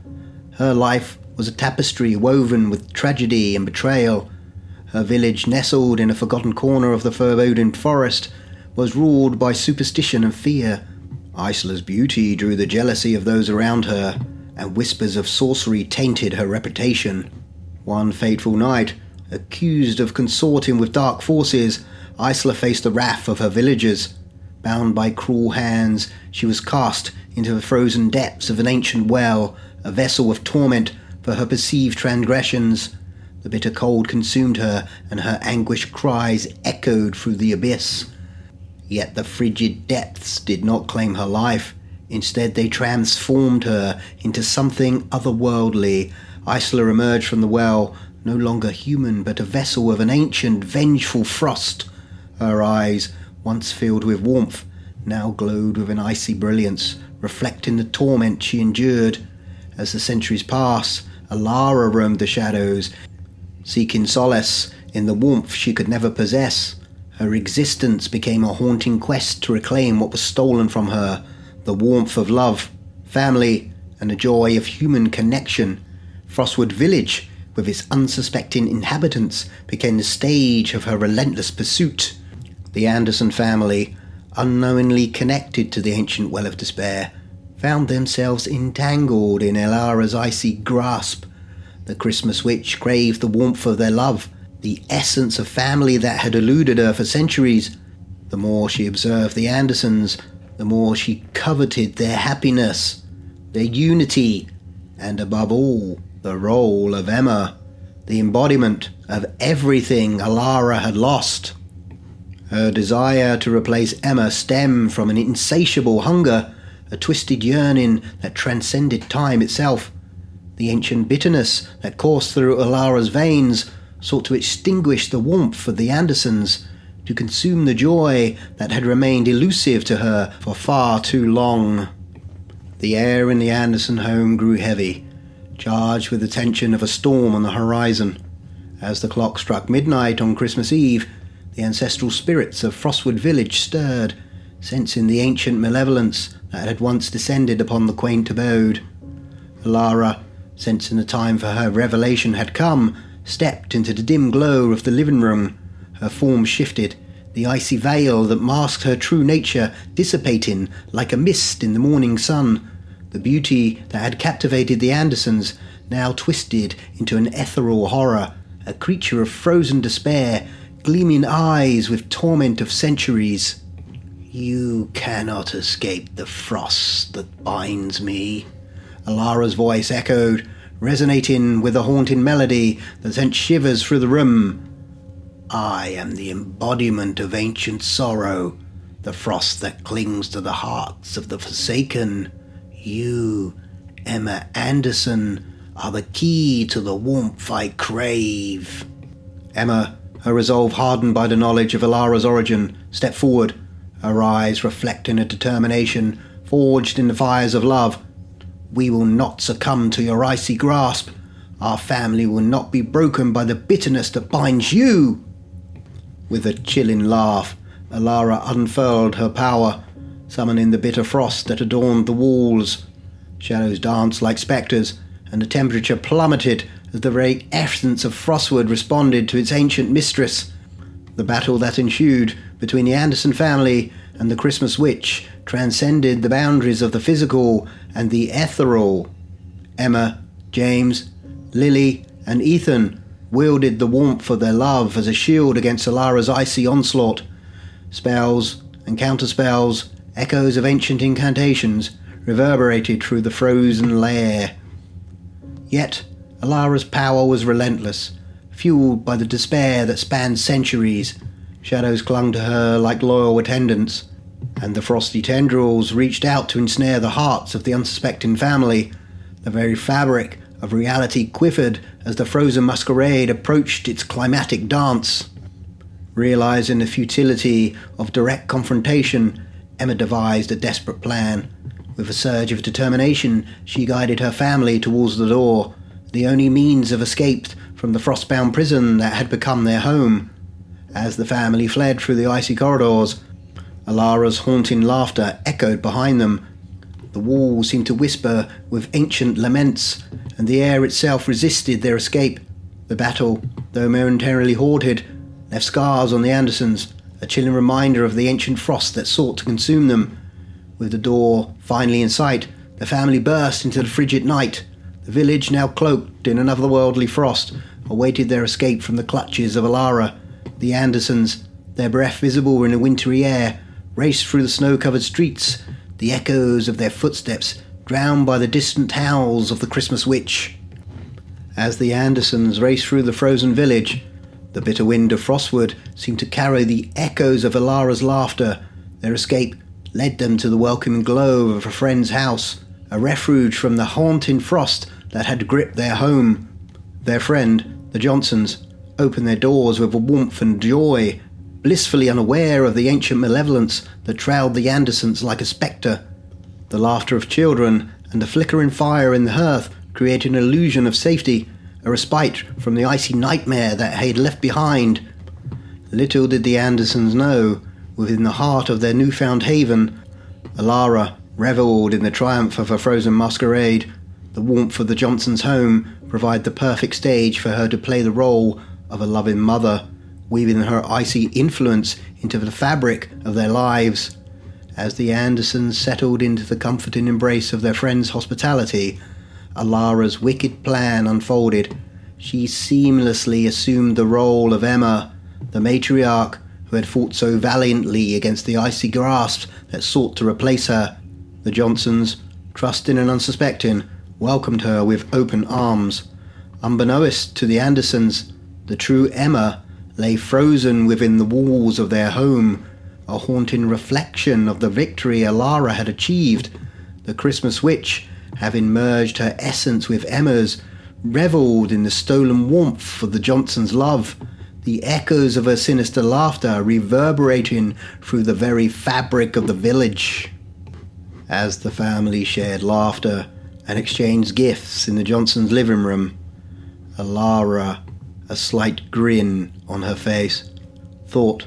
Her life was a tapestry woven with tragedy and betrayal. Her village, nestled in a forgotten corner of the foreboding forest, was ruled by superstition and fear. Isla's beauty drew the jealousy of those around her, and whispers of sorcery tainted her reputation. One fateful night, accused of consorting with dark forces, Isla faced the wrath of her villagers. Bound by cruel hands, she was cast into the frozen depths of an ancient well, a vessel of torment for her perceived transgressions. The bitter cold consumed her, and her anguished cries echoed through the abyss. Yet the frigid depths did not claim her life. Instead, they transformed her into something otherworldly. Isla emerged from the well, no longer human, but a vessel of an ancient, vengeful frost. Her eyes, once filled with warmth, now glowed with an icy brilliance, reflecting the torment she endured. As the centuries passed, Alara roamed the shadows, seeking solace in the warmth she could never possess. Her existence became a haunting quest to reclaim what was stolen from her, the warmth of love, family, and the joy of human connection. Frostwood Village, with its unsuspecting inhabitants, became the stage of her relentless pursuit. The Anderson family, unknowingly connected to the ancient Well of Despair, found themselves entangled in Alara's icy grasp. The Christmas witch craved the warmth of their love, the essence of family that had eluded her for centuries. The more she observed the Andersons, the more she coveted their happiness, their unity, and above all, the role of Emma, the embodiment of everything Alara had lost. Her desire to replace Emma stemmed from an insatiable hunger, a twisted yearning that transcended time itself. The ancient bitterness that coursed through Alara's veins sought to extinguish the warmth of the Andersons, to consume the joy that had remained elusive to her for far too long. The air in the Anderson home grew heavy, charged with the tension of a storm on the horizon. As the clock struck midnight on Christmas Eve, the ancestral spirits of Frostwood Village stirred, sensing the ancient malevolence that had once descended upon the quaint abode. Alara, sensing the time for her revelation had come, stepped into the dim glow of the living room. Her form shifted, the icy veil that masked her true nature dissipating like a mist in the morning sun. The beauty that had captivated the Andersons now twisted into an ethereal horror, a creature of frozen despair, gleaming eyes with torment of centuries. "You cannot escape the frost that binds me," Alara's voice echoed, resonating with a haunting melody that sent shivers through the room. "I am the embodiment of ancient sorrow, the frost that clings to the hearts of the forsaken. You, Emma Anderson, are the key to the warmth I crave. Emma, her resolve hardened by the knowledge of Alara's origin, stepped forward, her eyes reflecting a determination forged in the fires of love. We will not succumb to your icy grasp. Our family will not be broken by the bitterness that binds you. With a chilling laugh, Alara unfurled her power, summoning the bitter frost that adorned the walls. Shadows danced like spectres, and the temperature plummeted as the very essence of Frostwood responded to its ancient mistress. The battle that ensued between the Anderson family and the Christmas Witch transcended the boundaries of the physical and the ethereal. Emma, James, Lily, and Ethan wielded the warmth of their love as a shield against Alara's icy onslaught. Spells and counterspells, echoes of ancient incantations, reverberated through the frozen lair. Yet, Alara's power was relentless, fueled by the despair that spanned centuries. Shadows clung to her like loyal attendants, and the frosty tendrils reached out to ensnare the hearts of the unsuspecting family. The very fabric of reality quivered as the frozen masquerade approached its climatic dance. Realizing the futility of direct confrontation, Emma devised a desperate plan. With a surge of determination, she guided her family towards the door, the only means of escape from the frostbound prison that had become their home. As the family fled through the icy corridors, Alara's haunting laughter echoed behind them. The walls seemed to whisper with ancient laments, and the air itself resisted their escape. The battle, though momentarily halted, left scars on the Andersons, a chilling reminder of the ancient frost that sought to consume them. With the door finally in sight, the family burst into the frigid night. The village, now cloaked in an otherworldly frost, awaited their escape from the clutches of Alara. The Andersons, their breath visible in the wintry air, raced through the snow-covered streets, the echoes of their footsteps drowned by the distant howls of the Christmas Witch. As the Andersons raced through the frozen village, the bitter wind of Frostwood seemed to carry the echoes of Alara's laughter. Their escape led them to the welcoming glow of a friend's house, a refuge from the haunting frost that had gripped their home. Their friend, the Johnsons, opened their doors with a warmth and joy, blissfully unaware of the ancient malevolence that trailed the Andersons like a spectre. The laughter of children and the flickering fire in the hearth created an illusion of safety, a respite from the icy nightmare that they had left behind. Little did the Andersons know, within the heart of their newfound haven, Alara revelled in the triumph of a frozen masquerade. The warmth of the Johnsons' home provided the perfect stage for her to play the role of a loving mother, weaving her icy influence into the fabric of their lives. As the Andersons settled into the comforting embrace of their friend's hospitality, Alara's wicked plan unfolded. She seamlessly assumed the role of Emma, the matriarch who had fought so valiantly against the icy grasp that sought to replace her. The Johnsons, trusting and unsuspecting, welcomed her with open arms. Unbeknownst to the Andersons, the true Emma lay frozen within the walls of their home, a haunting reflection of the victory Alara had achieved. The Christmas Witch, having merged her essence with Emma's, revelled in the stolen warmth of the Johnsons' love, the echoes of her sinister laughter reverberating through the very fabric of the village. As the family shared laughter and exchanged gifts in the Johnsons' living room, Alara, a slight grin on her face, thought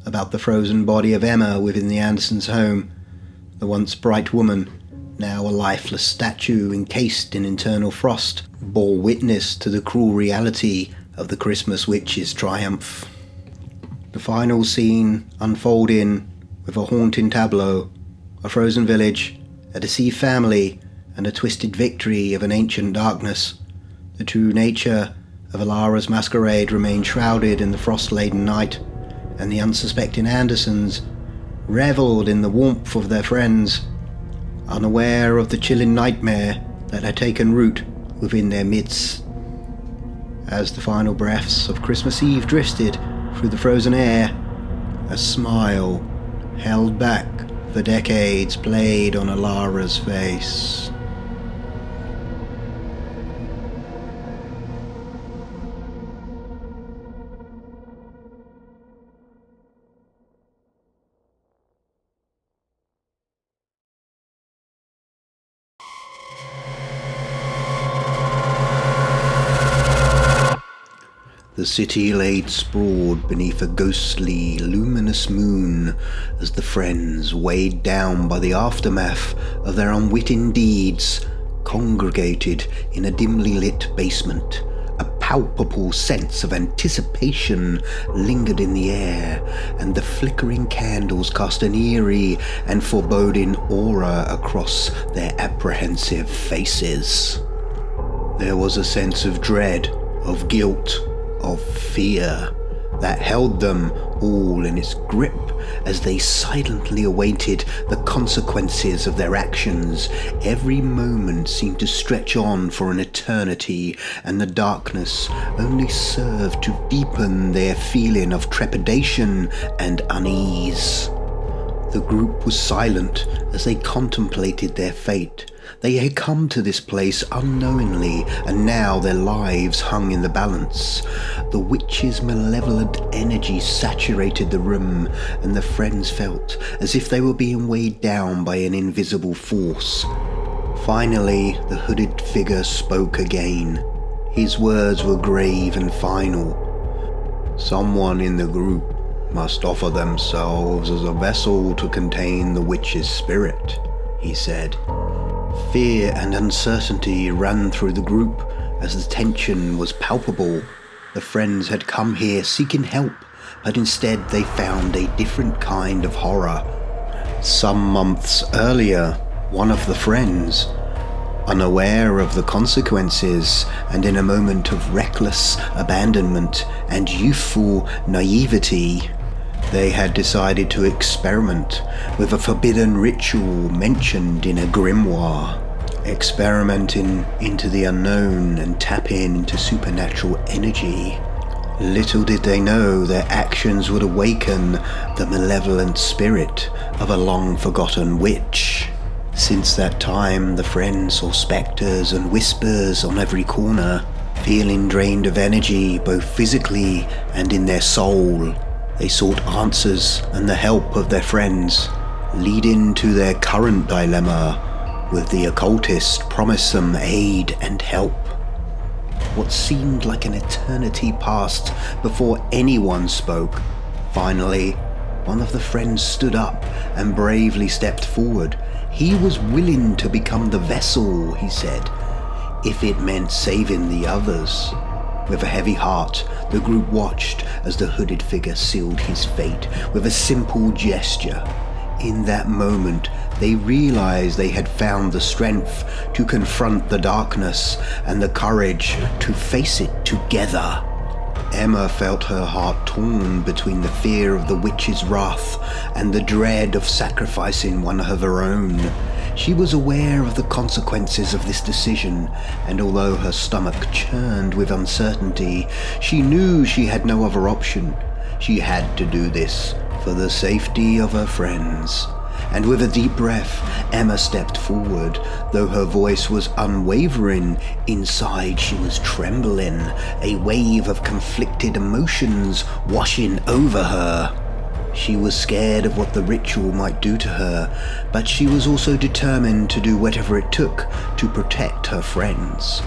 about the frozen body of Emma within the Andersons' home, the once bright woman, now a lifeless statue encased in internal frost, bore witness to the cruel reality of the Christmas Witch's triumph. The final scene unfolding with a haunting tableau, a frozen village, a deceived family, and a twisted victory of an ancient darkness. The true nature of Alara's masquerade remained shrouded in the frost-laden night, and the unsuspecting Andersons revelled in the warmth of their friends, unaware of the chilling nightmare that had taken root within their midst. As the final breaths of Christmas Eve drifted through the frozen air, a smile held back for decades, played on Alara's face. The city laid sprawled beneath a ghostly, luminous moon as the friends, weighed down by the aftermath of their unwitting deeds, congregated in a dimly lit basement. A palpable sense of anticipation lingered in the air, and the flickering candles cast an eerie and foreboding aura across their apprehensive faces. There was a sense of dread, of guilt, of fear that held them all in its grip as they silently awaited the consequences of their actions. Every moment seemed to stretch on for an eternity, and the darkness only served to deepen their feeling of trepidation and unease. The group was silent as they contemplated their fate. They had come to this place unknowingly, and now their lives hung in the balance. The witch's malevolent energy saturated the room, and the friends felt as if they were being weighed down by an invisible force. Finally, the hooded figure spoke again. His words were grave and final. "Someone in the group must offer themselves as a vessel to contain the witch's spirit," he said. Fear and uncertainty ran through the group as the tension was palpable. The friends had come here seeking help, but instead they found a different kind of horror. Some months earlier, one of the friends, unaware of the consequences and in a moment of reckless abandonment and youthful naivety, they had decided to experiment with a forbidden ritual mentioned in a grimoire. Experimenting into the unknown and tapping into supernatural energy. Little did they know their actions would awaken the malevolent spirit of a long-forgotten witch. Since that time, the friends saw spectres and whispers on every corner, feeling drained of energy both physically and in their soul. They sought answers and the help of their friends, leading to their current dilemma, with the occultist promised them aid and help. What seemed like an eternity passed before anyone spoke. Finally, one of the friends stood up and bravely stepped forward. He was willing to become the vessel, he said, if it meant saving the others. With a heavy heart, the group watched as the hooded figure sealed his fate with a simple gesture. In that moment, they realized they had found the strength to confront the darkness and the courage to face it together. Emma felt her heart torn between the fear of the witch's wrath and the dread of sacrificing one of her own. She was aware of the consequences of this decision, and although her stomach churned with uncertainty, she knew she had no other option. She had to do this for the safety of her friends. And with a deep breath, Emma stepped forward. Though her voice was unwavering, inside she was trembling, a wave of conflicted emotions washing over her. She was scared of what the ritual might do to her, but she was also determined to do whatever it took to protect her friends.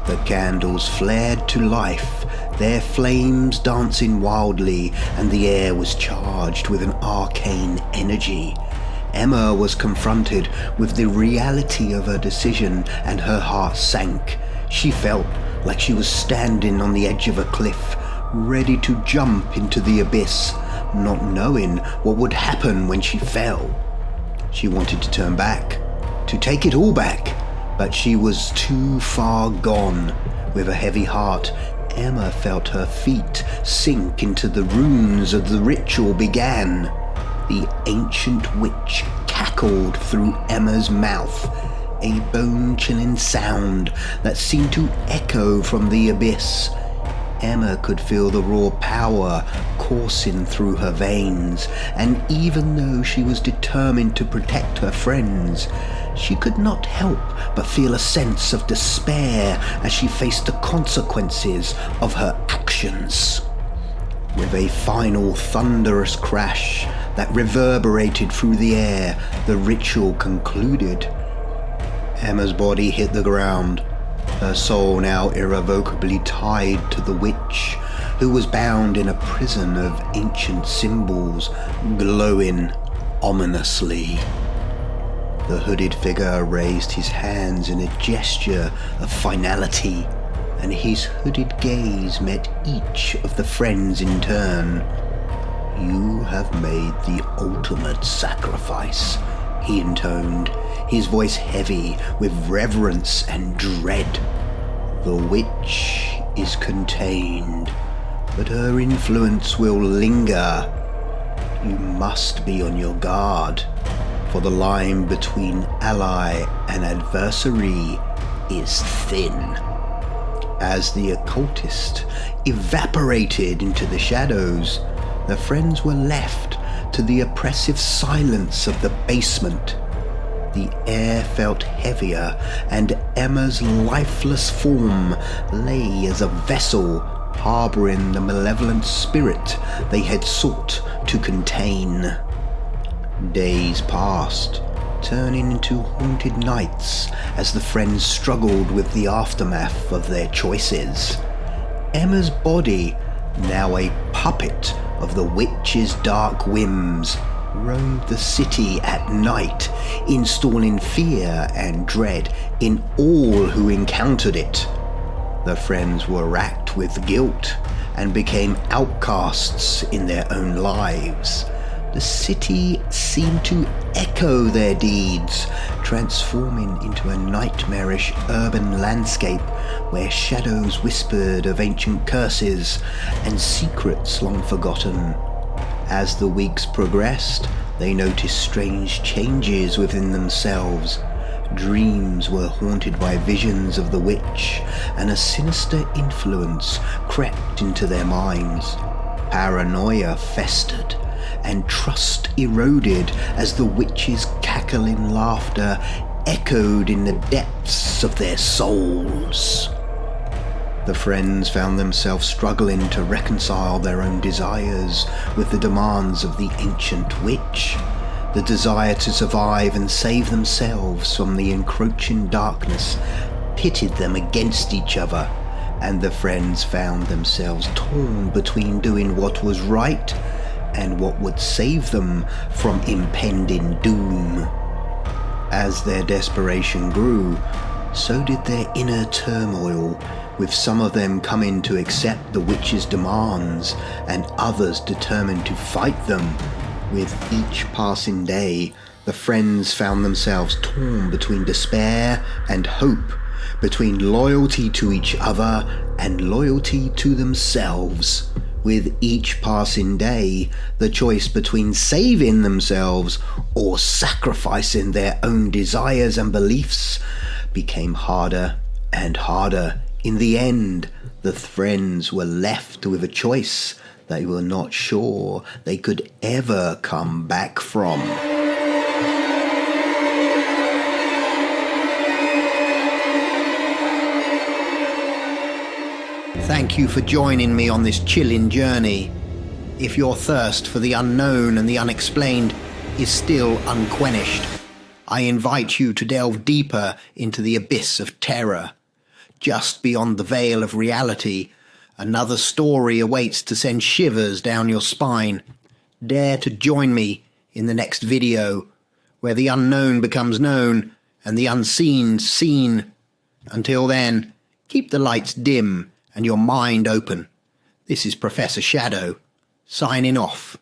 The candles flared to life, their flames dancing wildly, and the air was charged with an arcane energy. Emma was confronted with the reality of her decision, and her heart sank. She felt like she was standing on the edge of a cliff, ready to jump into the abyss, not knowing what would happen when she fell. She wanted to turn back, to take it all back, but she was too far gone. With a heavy heart, Emma felt her feet sink into the runes as the ritual began. The ancient witch cackled through Emma's mouth, a bone-chilling sound that seemed to echo from the abyss. Emma could feel the raw power coursing through her veins, and even though she was determined to protect her friends, she could not help but feel a sense of despair as she faced the consequences of her actions. With a final thunderous crash that reverberated through the air, the ritual concluded. Emma's body hit the ground, her soul now irrevocably tied to the witch, who was bound in a prison of ancient symbols, glowing ominously. The hooded figure raised his hands in a gesture of finality, and his hooded gaze met each of the friends in turn. "You have made the ultimate sacrifice," he intoned, his voice heavy with reverence and dread. "The witch is contained, but her influence will linger. You must be on your guard, for the line between ally and adversary is thin." As the occultist evaporated into the shadows, the friends were left to the oppressive silence of the basement. The air felt heavier, and Emma's lifeless form lay as a vessel harboring the malevolent spirit they had sought to contain. Days passed, turning into haunted nights as the friends struggled with the aftermath of their choices. Emma's body, now a puppet of the witch's dark whims, roamed the city at night, installing fear and dread in all who encountered it. The friends were racked with guilt and became outcasts in their own lives. The city seemed to echo their deeds, transforming into a nightmarish urban landscape where shadows whispered of ancient curses and secrets long forgotten. As the weeks progressed, they noticed strange changes within themselves. Dreams were haunted by visions of the witch, and a sinister influence crept into their minds. Paranoia festered, and trust eroded as the witch's cackling laughter echoed in the depths of their souls. The friends found themselves struggling to reconcile their own desires with the demands of the ancient witch. The desire to survive and save themselves from the encroaching darkness pitted them against each other, and the friends found themselves torn between doing what was right and what would save them from impending doom. As their desperation grew, so did their inner turmoil, with some of them coming to accept the witch's demands and others determined to fight them. With each passing day, the friends found themselves torn between despair and hope, between loyalty to each other and loyalty to themselves. With each passing day, the choice between saving themselves or sacrificing their own desires and beliefs became harder and harder. In the end, the friends were left with a choice they were not sure they could ever come back from. Thank you for joining me on this chilling journey. If your thirst for the unknown and the unexplained is still unquenched, I invite you to delve deeper into the abyss of terror. Just beyond the veil of reality, another story awaits to send shivers down your spine. Dare to join me in the next video, where the unknown becomes known and the unseen seen. Until then, keep the lights dim and your mind open. This is Professor Shadow, signing off.